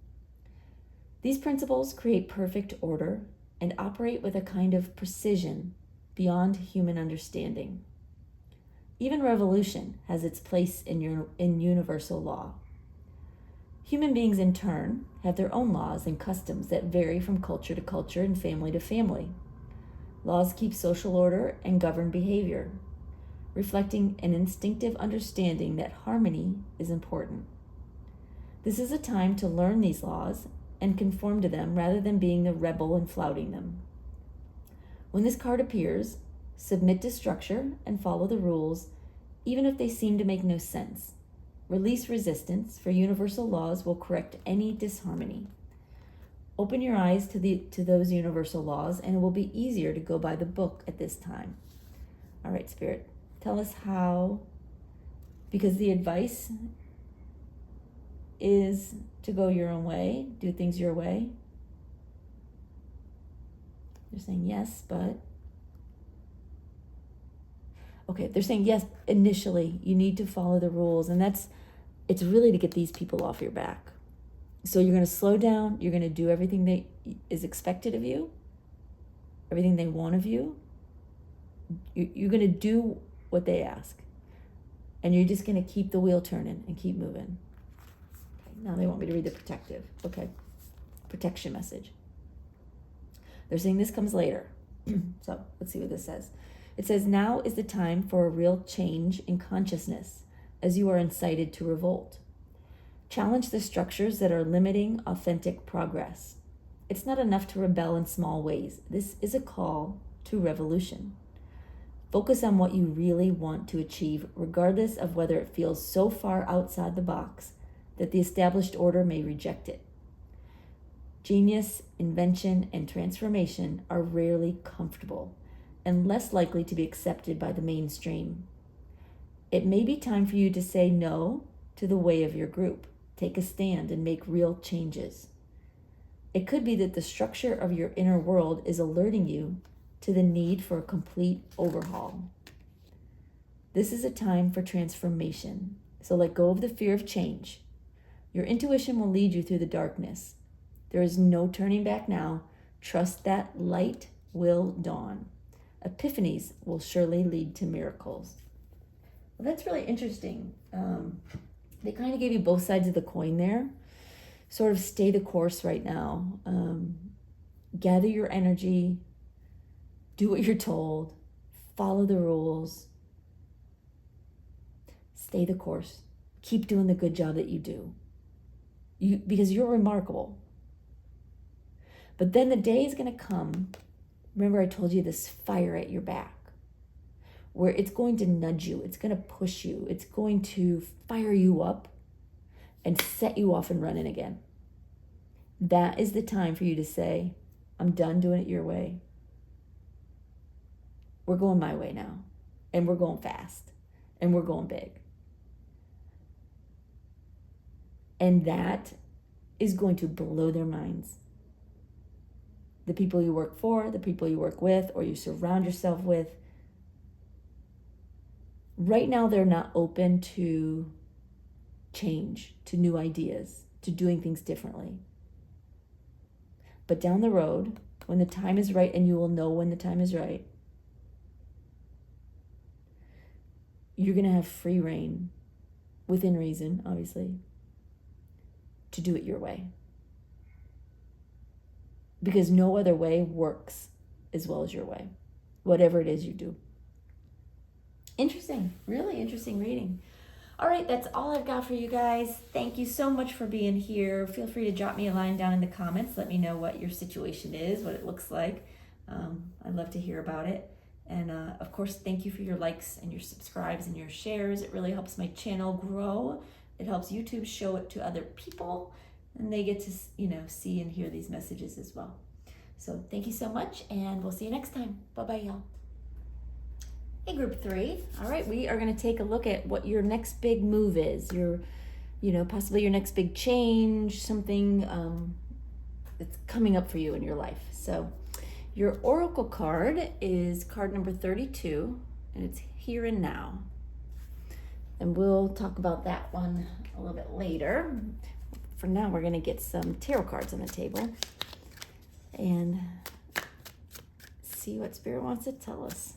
These principles create perfect order and operate with a kind of precision beyond human understanding. Even revolution has its place in universal law. Human beings, in turn, have their own laws and customs that vary from culture to culture and family to family. Laws keep social order and govern behavior, reflecting an instinctive understanding that harmony is important. This is a time to learn these laws and conform to them rather than being the rebel and flouting them. When this card appears, submit to structure and follow the rules, even if they seem to make no sense. Release resistance, for universal laws will correct any disharmony. Open your eyes to those universal laws, and it will be easier to go by the book at this time. All right, Spirit, tell us how, because the advice is to go your own way, do things your way. They're saying yes, but... Okay, they're saying yes, initially, you need to follow the rules, and it's really to get these people off your back. So you're going to slow down, you're going to do everything that is expected of you, everything they want of you. You're going to do what they ask, and you're just going to keep the wheel turning and keep moving. Okay, now they want me to read the protective. Okay, protection message. They're saying this comes later. So let's see what this says. It says, now is the time for a real change in consciousness as you are incited to revolt. Challenge the structures that are limiting authentic progress. It's not enough to rebel in small ways. This is a call to revolution. Focus on what you really want to achieve, regardless of whether it feels so far outside the box that the established order may reject it. Genius, invention, and transformation are rarely comfortable and less likely to be accepted by the mainstream. It may be time for you to say no to the way of your group, take a stand, and make real changes. It could be that the structure of your inner world is alerting you to the need for a complete overhaul. This is a time for transformation, so let go of the fear of change. Your intuition will lead you through the darkness. There is no turning back now. Trust that light will dawn. Epiphanies will surely lead to miracles. Well, that's really interesting. They kind of gave you both sides of the coin there. Sort of stay the course right now. Gather your energy. Do what you're told. Follow the rules. Stay the course. Keep doing the good job that you do. Because you're remarkable. But then the day is going to come. Remember, I told you this fire at your back, where it's going to nudge you, it's going to push you, it's going to fire you up and set you off and running again. That is the time for you to say, I'm done doing it your way. We're going my way now, and we're going fast, and we're going big. And that is going to blow their minds. The people you work for, the people you work with, or you surround yourself with, right now they're not open to change, to new ideas, to doing things differently. But down the road, when the time is right, and you will know when the time is right, you're going to have free reign, within reason, obviously, to do it your way. Because no other way works as well as your way, whatever it is you do. Interesting, really interesting reading. All right, that's all I've got for you guys. Thank you so much for being here. Feel free to drop me a line down in the comments. Let me know what your situation is, what it looks like. I'd love to hear about it. And of course, thank you for your likes and your subscribes and your shares. It really helps my channel grow. It helps YouTube show it to other people, and they get to, see and hear these messages as well. So thank you so much, and we'll see you next time. Bye-bye, y'all. Hey, group 3. All right, we are going to take a look at what your next big move is. Possibly your next big change, something that's coming up for you in your life. So Your oracle card is card number 32, and it's here and now. And we'll talk about that one a little bit later. For now, we're going to get some tarot cards on the table and see what Spirit wants to tell us.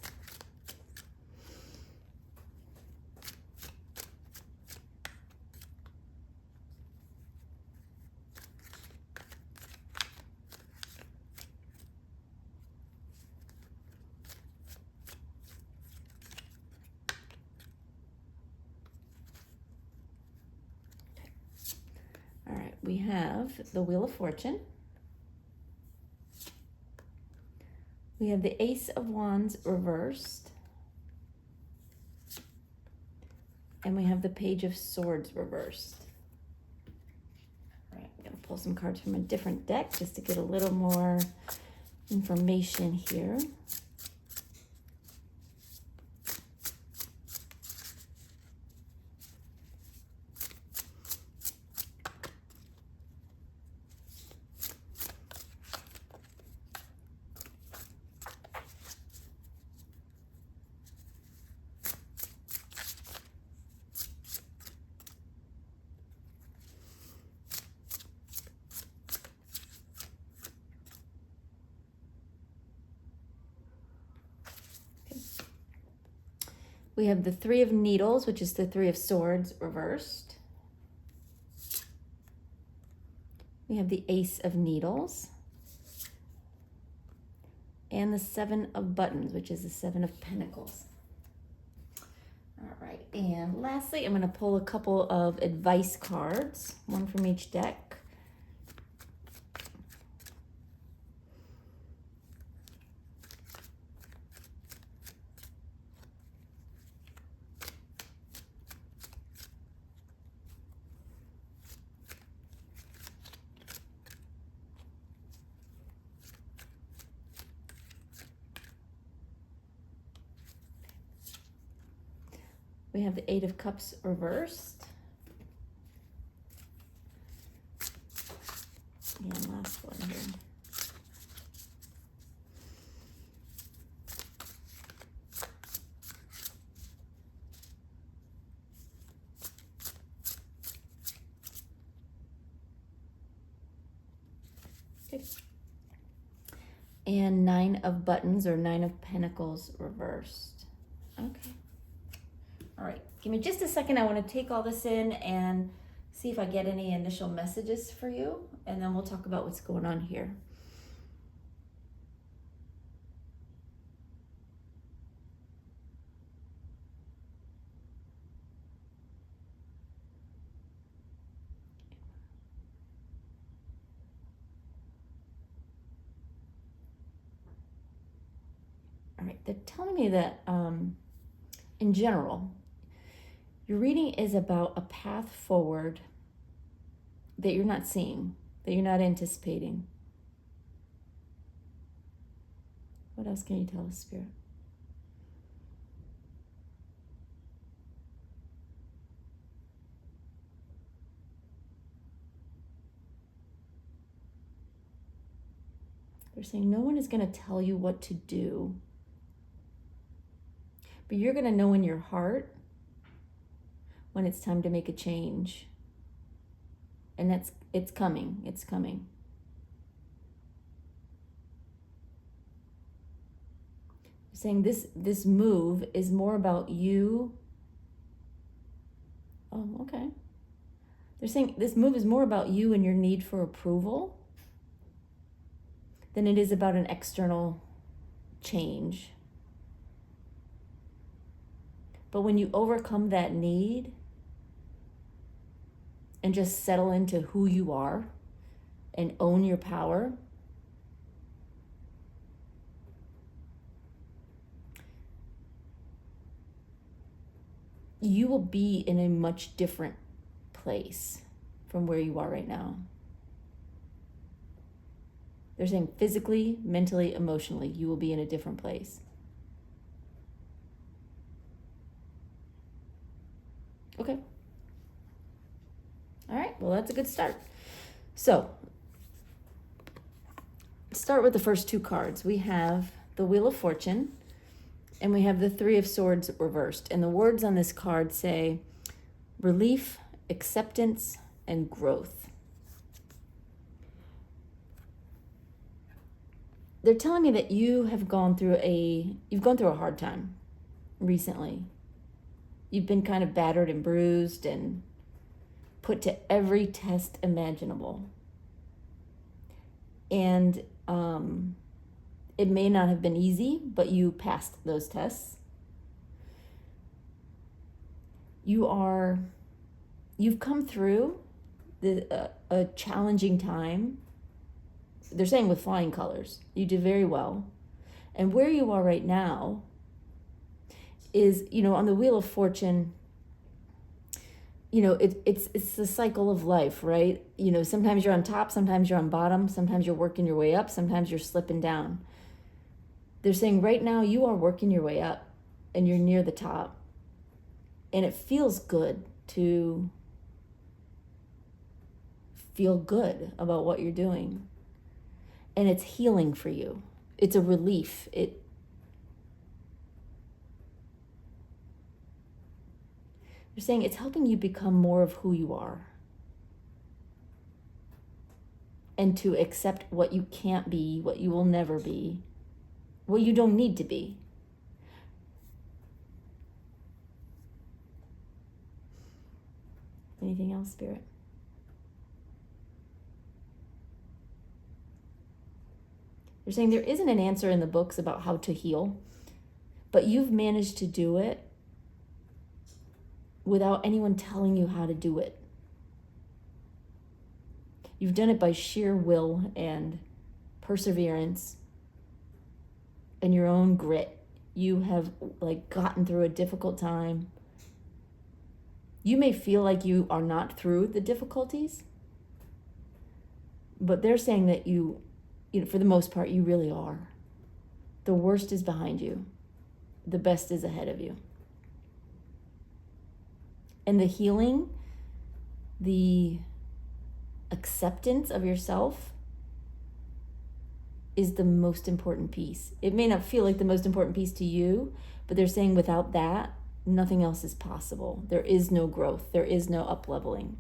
All right, we have the Wheel of Fortune. We have the Ace of Wands reversed. And we have the Page of Swords reversed. All right, I'm gonna pull some cards from a different deck just to get a little more information here. We have the Three of Needles, which is the Three of Swords reversed. We have the Ace of Needles. And the Seven of Buttons, which is the Seven of Pentacles. All right, and lastly, I'm going to pull a couple of advice cards, one from each deck. We have the Eight of Cups reversed. And last one here. Okay. And Nine of Buttons or Nine of Pentacles reversed. Okay. All right, give me just a second. I want to take all this in and see if I get any initial messages for you, and then we'll talk about what's going on here. All right, they're telling me that in general, your reading is about a path forward that you're not seeing, that you're not anticipating. What else can you tell us, Spirit? They're saying no one is going to tell you what to do, but you're going to know in your heart when it's time to make a change. And it's coming. It's coming. Saying this move is more about you. Oh, okay. They're saying this move is more about you and your need for approval than it is about an external change. But when you overcome that need and just settle into who you are and own your power, you will be in a much different place from where you are right now. They're saying physically, mentally, emotionally, you will be in a different place. Okay. All right, well, that's a good start. So start with the first two cards. We have the Wheel of Fortune and we have the Three of Swords reversed. And the words on this card say relief, acceptance, and growth. They're telling me that you've gone through a hard time recently. You've been kind of battered and bruised and put to every test imaginable. And it may not have been easy, but you passed those tests. You've come through a challenging time. They're saying with flying colors. You did very well. And where you are right now is, on the Wheel of Fortune, it's the cycle of life, right? Sometimes you're on top, sometimes you're on bottom, sometimes you're working your way up, sometimes you're slipping down. They're saying right now you are working your way up and you're near the top. And it feels good to feel good about what you're doing. And it's healing for you. It's a relief. They're saying it's helping you become more of who you are. And to accept what you can't be, what you will never be, what you don't need to be. Anything else, Spirit? They're saying there isn't an answer in the books about how to heal, but you've managed to do it without anyone telling you how to do it. You've done it by sheer will and perseverance and your own grit. You have gotten through a difficult time. You may feel like you are not through the difficulties, but they're saying that you for the most part, you really are. The worst is behind you. The best is ahead of you. And the healing, the acceptance of yourself is the most important piece. It may not feel like the most important piece to you, but they're saying without that, nothing else is possible. There is no growth. There is no up-leveling.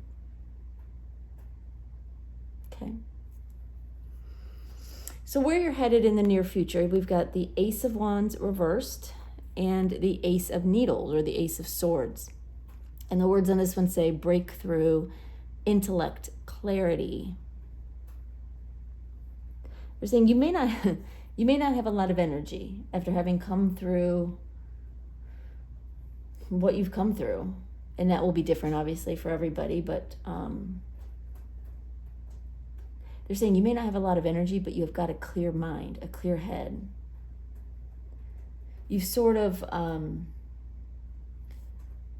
Okay. So where you're headed in the near future, we've got the Ace of Wands reversed and the Ace of Needles, or the Ace of Swords. And the words on this one say breakthrough, intellect, clarity. They're saying you may not have a lot of energy after having come through what you've come through. And that will be different, obviously, for everybody, but they're saying you may not have a lot of energy, but you've got a clear mind, a clear head. You've sort of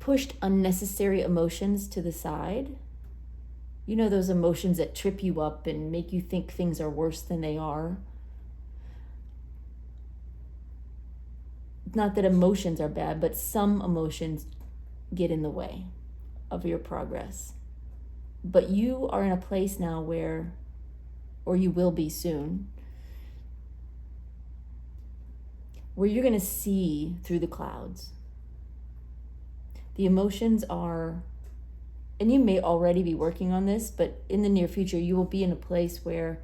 pushed unnecessary emotions to the side. Those emotions that trip you up and make you think things are worse than they are. Not that emotions are bad, but some emotions get in the way of your progress. But you are in a place now where, or you will be soon, where you're going to see through the clouds. The emotions are, and you may already be working on this, but in the near future, you will be in a place where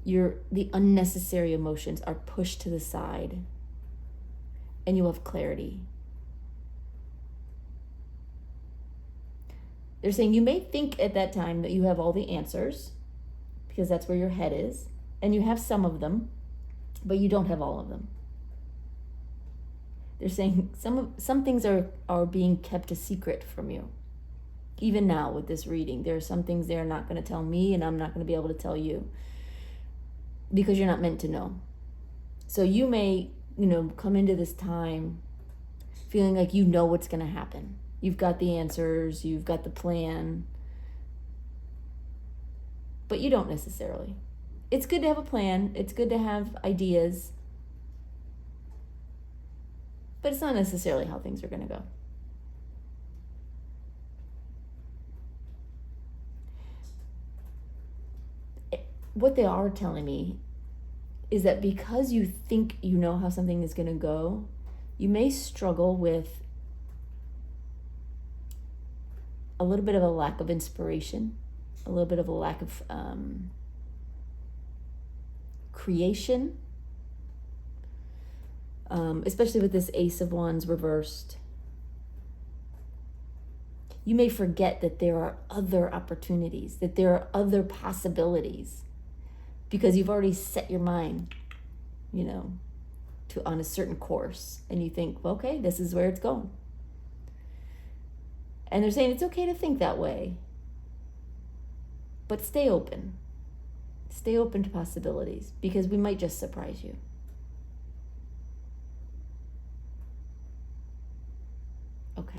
the unnecessary emotions are pushed to the side and you have clarity. They're saying you may think at that time that you have all the answers, because that's where your head is, and you have some of them, but you don't have all of them. They're saying some things are being kept a secret from you. Even now with this reading, there are some things they're not going to tell me, and I'm not going to be able to tell you, because you're not meant to know. So you may, come into this time feeling like you know what's going to happen. You've got the answers, you've got the plan, but you don't necessarily. It's good to have a plan. It's good to have ideas, but it's not necessarily how things are going to go. what they are telling me is that because you think you know how something is going to go, you may struggle with a little bit of a lack of inspiration, a little bit of a lack of creation, especially with this Ace of Wands reversed. You may forget that there are other opportunities, that there are other possibilities, because you've already set your mind, on a certain course, and you think, well, okay, this is where it's going. And they're saying it's okay to think that way, but stay open. Stay open to possibilities, because we might just surprise you. Okay.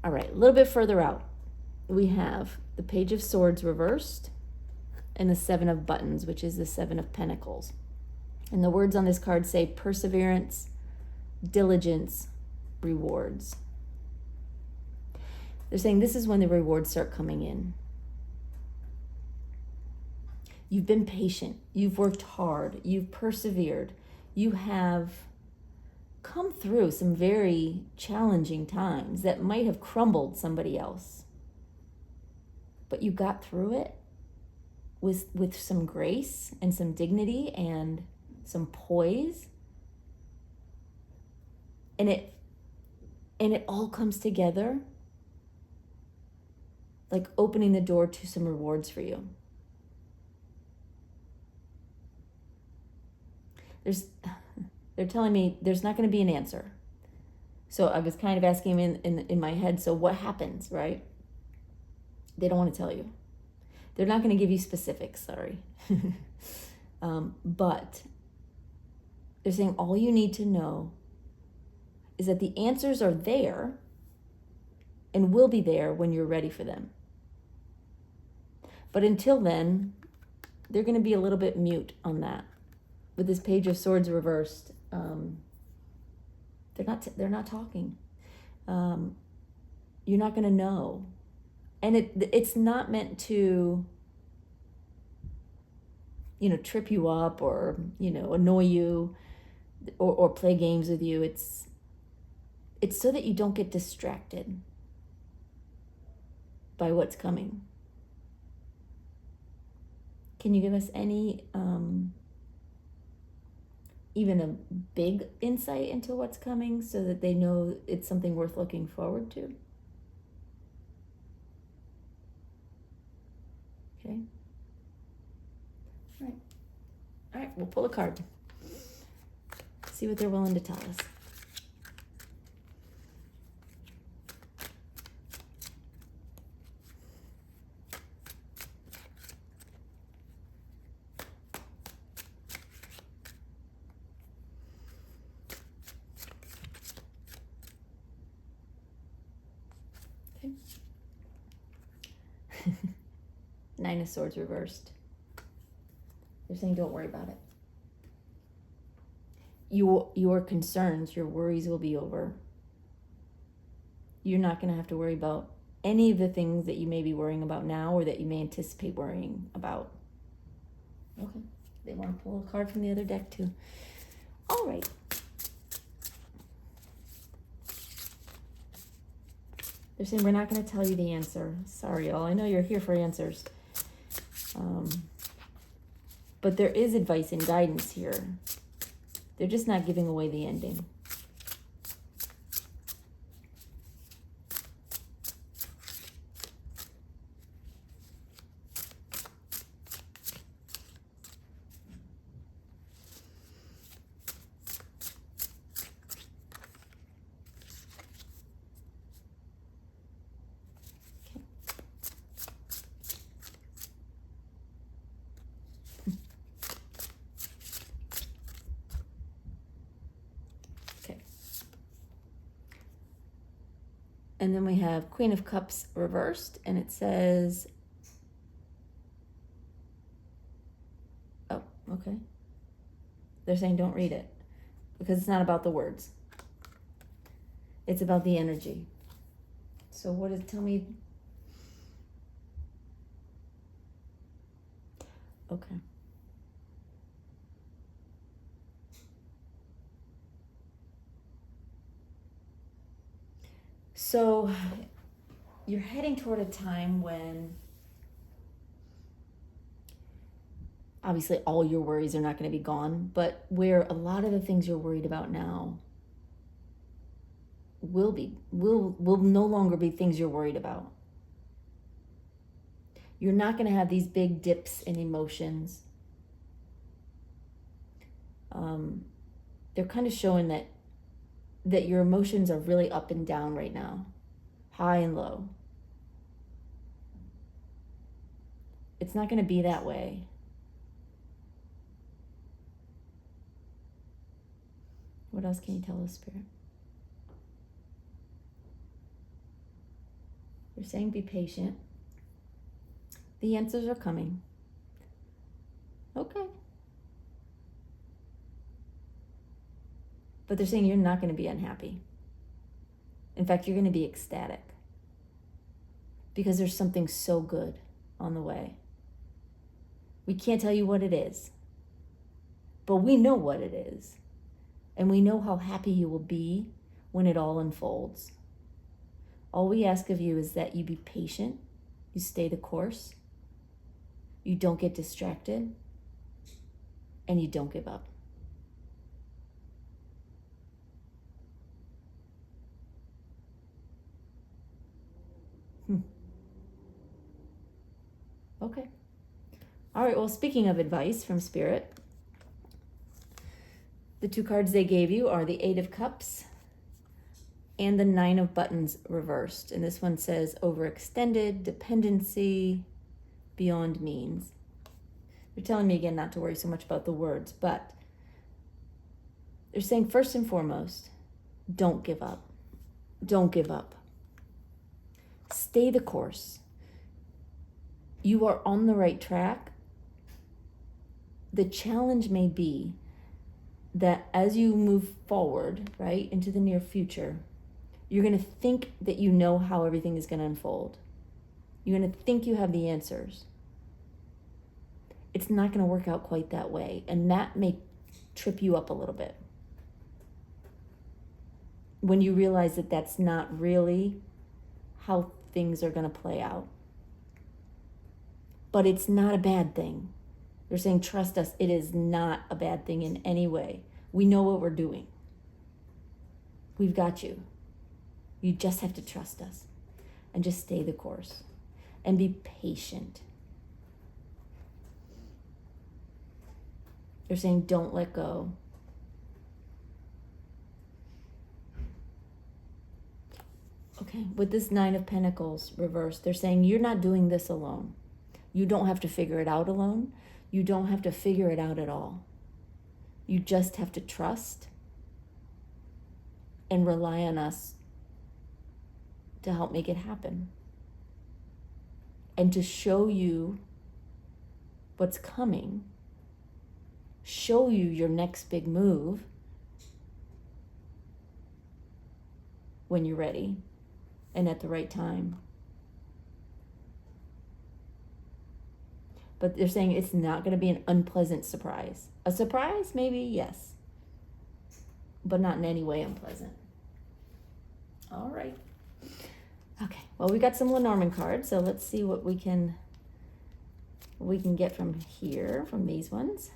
All right, a little bit further out, we have the Page of Swords reversed and the Seven of Buttons, which is the Seven of Pentacles. And the words on this card say perseverance, diligence, rewards. They're saying this is when the rewards start coming in. You've been patient, you've worked hard, you've persevered, you have come through some very challenging times that might have crumbled somebody else. But you got through it with some grace and some dignity and some poise. And it all comes together like opening the door to some rewards for you. They're telling me there's not going to be an answer. So I was kind of asking in my head, so what happens, right? They don't want to tell you. They're not going to give you specifics, sorry. But they're saying all you need to know is that the answers are there and will be there when you're ready for them. But until then, they're going to be a little bit mute on that. With this Page of Swords reversed, they're not talking. You're not going to know, and it's not meant to, trip you up or annoy you, or play games with you. It's so that you don't get distracted by what's coming. Can you give us any even a big insight into what's coming so that they know it's something worth looking forward to? Okay. All right, we'll pull a card. See what they're willing to tell us. Nine of Swords reversed. They're saying don't worry about it. Your concerns, your worries will be over. You're not going to have to worry about any of the things that you may be worrying about now or that you may anticipate worrying about. Okay. They want to pull a card from the other deck too. All right. They're saying we're not going to tell you the answer. Sorry, y'all. I know you're here for answers. But there is advice and guidance here. They're just not giving away the ending. And then we have Queen of Cups reversed, and it says, oh, okay. They're saying don't read it because it's not about the words. It's about the energy. So tell me, Okay. So you're heading toward a time when obviously all your worries are not going to be gone, but where a lot of the things you're worried about now will no longer be things you're worried about. You're not going to have these big dips in emotions. They're kind of showing that your emotions are really up and down right now, high and low. It's not going to be that way. What else can you tell us, Spirit? You're saying be patient. The answers are coming. Okay. But they're saying you're not going to be unhappy. In fact, you're going to be ecstatic. Because there's something so good on the way. We can't tell you what it is. But we know what it is. And we know how happy you will be when it all unfolds. All we ask of you is that you be patient, you stay the course, you don't get distracted, and you don't give up. Okay. All right, well, speaking of advice from Spirit, the two cards they gave you are the Eight of Cups and the Nine of Buttons reversed. And this one says overextended, dependency, beyond means. They're telling me again not to worry so much about the words, but they're saying first and foremost, don't give up. Don't give up. Stay the course. You are on the right track. The challenge may be that as you move forward, right, into the near future, you're going to think that you know how everything is going to unfold. You're going to think you have the answers. It's not going to work out quite that way, and that may trip you up a little bit. When you realize that that's not really how things are going to play out. But it's not a bad thing. They're saying, trust us, it is not a bad thing in any way. We know what we're doing. We've got you. You just have to trust us and just stay the course and be patient. They're saying, don't let go. Okay, with this Nine of Pentacles reversed, they're saying you're not doing this alone. You don't have to figure it out alone. You don't have to figure it out at all. You just have to trust and rely on us to help make it happen. And to show you what's coming, show you your next big move when you're ready and at the right time. But they're saying it's not going to be an unpleasant surprise. A surprise, maybe, yes. But not in any way unpleasant. All right. Okay, well, we got some Lenormand cards, so let's see what we can get from here, from these ones.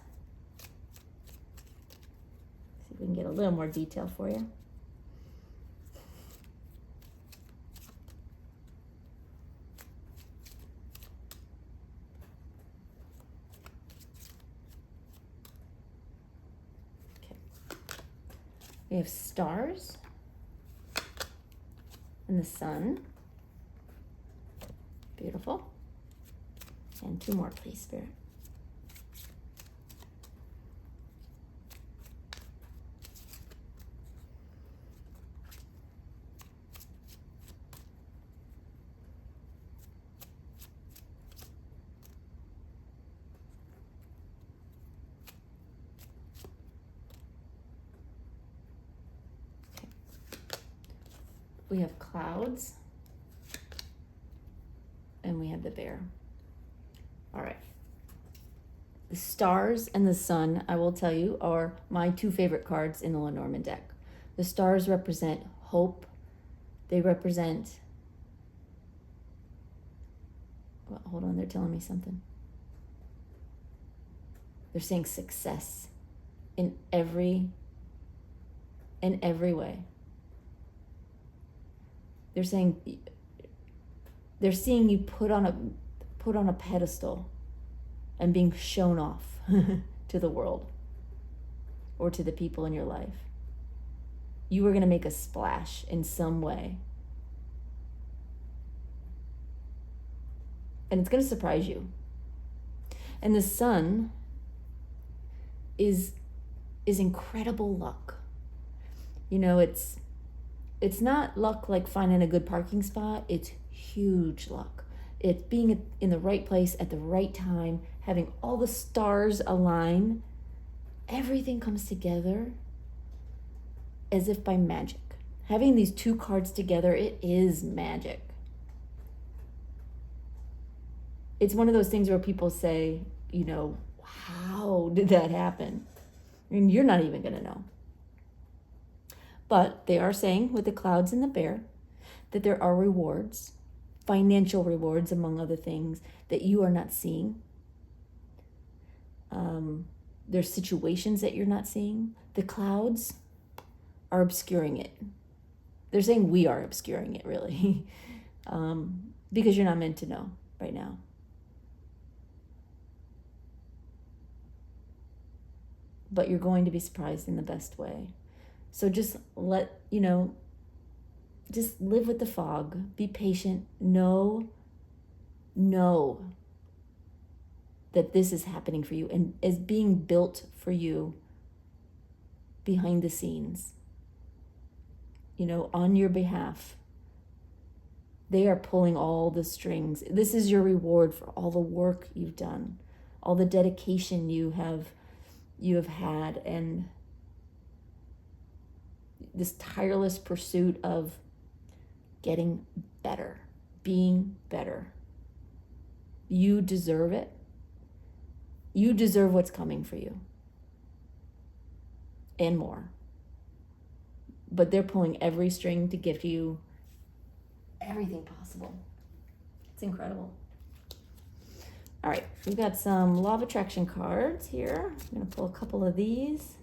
See if we can get a little more detail for you. We have stars and the sun. Beautiful. And two more, please, Spirit. We have clouds, and we have the bear. All right. The stars and the sun, I will tell you, are my two favorite cards in the Lenormand deck. The stars represent hope. They represent, well, hold on, they're telling me something. They're saying success in every way. They're saying, they're seeing you put on a pedestal and being shown off to the world or to the people in your life. You are going to make a splash in some way. And it's going to surprise you. And the sun is incredible luck. You know, it's not luck like finding a good parking spot. It's huge luck. It's being in the right place at the right time, having all the stars align. Everything comes together as if by magic. Having these two cards together, it is magic. It's one of those things where people say, you know, how did that happen? I mean, you're not even going to know. But they are saying with the clouds and the bear that there are rewards, financial rewards, among other things, that you are not seeing. There's situations that you're not seeing. The clouds are obscuring it. They're saying we are obscuring it, really, because you're not meant to know right now. But you're going to be surprised in the best way. So just just live with the fog. Be patient. Know that this is happening for you and is being built for you behind the scenes. You know, on your behalf. They are pulling all the strings. This is your reward for all the work you've done, all the dedication you have had, and this tireless pursuit of getting better, being better. You deserve it. You deserve what's coming for you. And more. But they're pulling every string to give you everything possible. It's incredible. All right, we've got some Law of Attraction cards here. I'm going to pull a couple of these.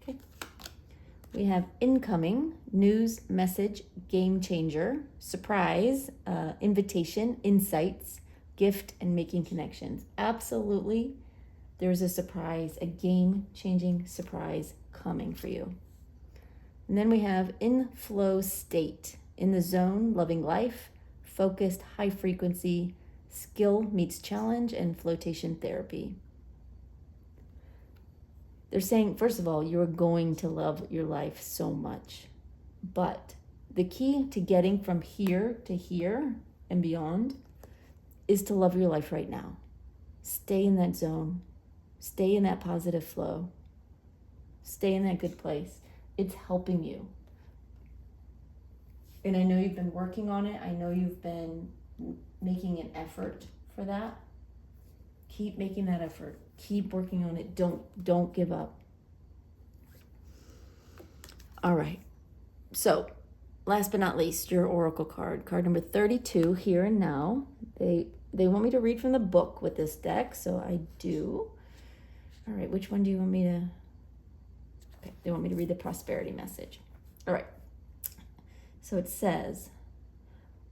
Okay. We have incoming, news, message, game changer, surprise, invitation, insights, gift, and making connections. Absolutely, there's a surprise, a game-changing surprise coming for you. And then we have in flow state, in the zone, loving life, focused, high frequency, skill meets challenge, and flotation therapy. They're saying, first of all, you're going to love your life so much. But the key to getting from here to here and beyond is to love your life right now. Stay in that zone. Stay in that positive flow. Stay in that good place. It's helping you. And I know you've been working on it. I know you've been making an effort for that. Keep making that effort. Keep working on it. Don't give up. All right. So, last but not least, your oracle card number 32, Here and Now. They want me to read from the book with this deck, so I do. All right, which one do you want me to? Okay, they want me to read the prosperity message. All right. So it says,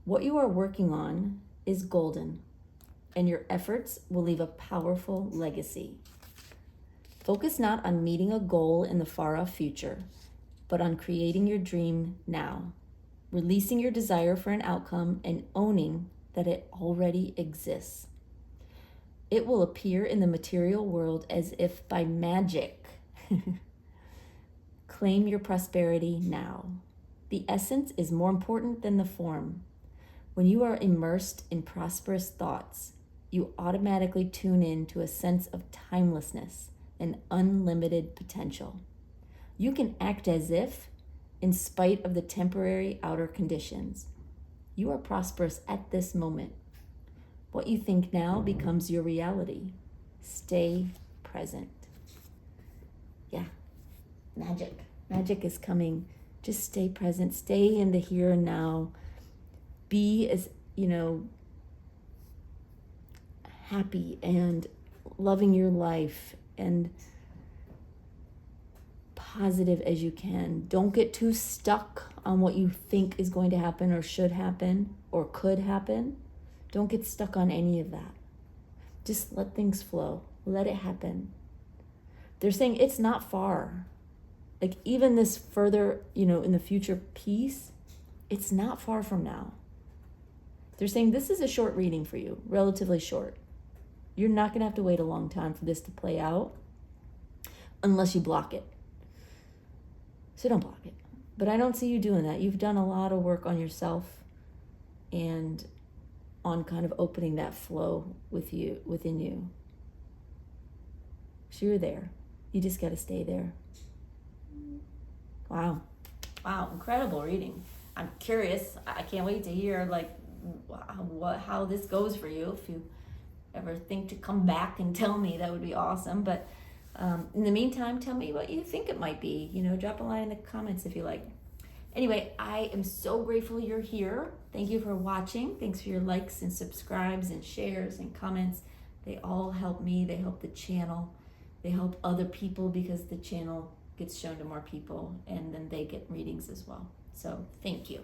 what you are working on is golden, and your efforts will leave a powerful legacy. Focus not on meeting a goal in the far-off future, but on creating your dream now, releasing your desire for an outcome and owning that it already exists. It will appear in the material world as if by magic. Claim your prosperity now. The essence is more important than the form. When you are immersed in prosperous thoughts, you automatically tune in to a sense of timelessness and unlimited potential. You can act as if, in spite of the temporary outer conditions, you are prosperous at this moment. What you think now becomes your reality. Stay present. Yeah, magic. Magic is coming. Just stay present. Stay in the here and now. Be as, happy and loving your life and positive as you can. Don't get too stuck on what you think is going to happen or should happen or could happen. Don't get stuck on any of that. Just let things flow. Let it happen. They're saying it's not far. Like even this further, in the future piece, it's not far from now. They're saying this is a short reading for you, relatively short. You're not going to have to wait a long time for this to play out unless you block it. So don't block it. But I don't see you doing that. You've done a lot of work on yourself and on kind of opening that flow within you. So you're there. You just got to stay there. Wow, incredible reading. I'm curious. I can't wait to hear how this goes for you. If you ever think to come back and tell me, that would be awesome. But in the meantime, tell me what you think it might be. Drop a line in the comments if you like. Anyway, I am so grateful you're here. Thank you for watching. Thanks for your likes and subscribes and shares and comments. They all help me. They help the channel. They help other people because the channel gets shown to more people and then they get readings as well. So thank you.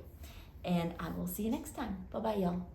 And I will see you next time. Bye-bye, y'all.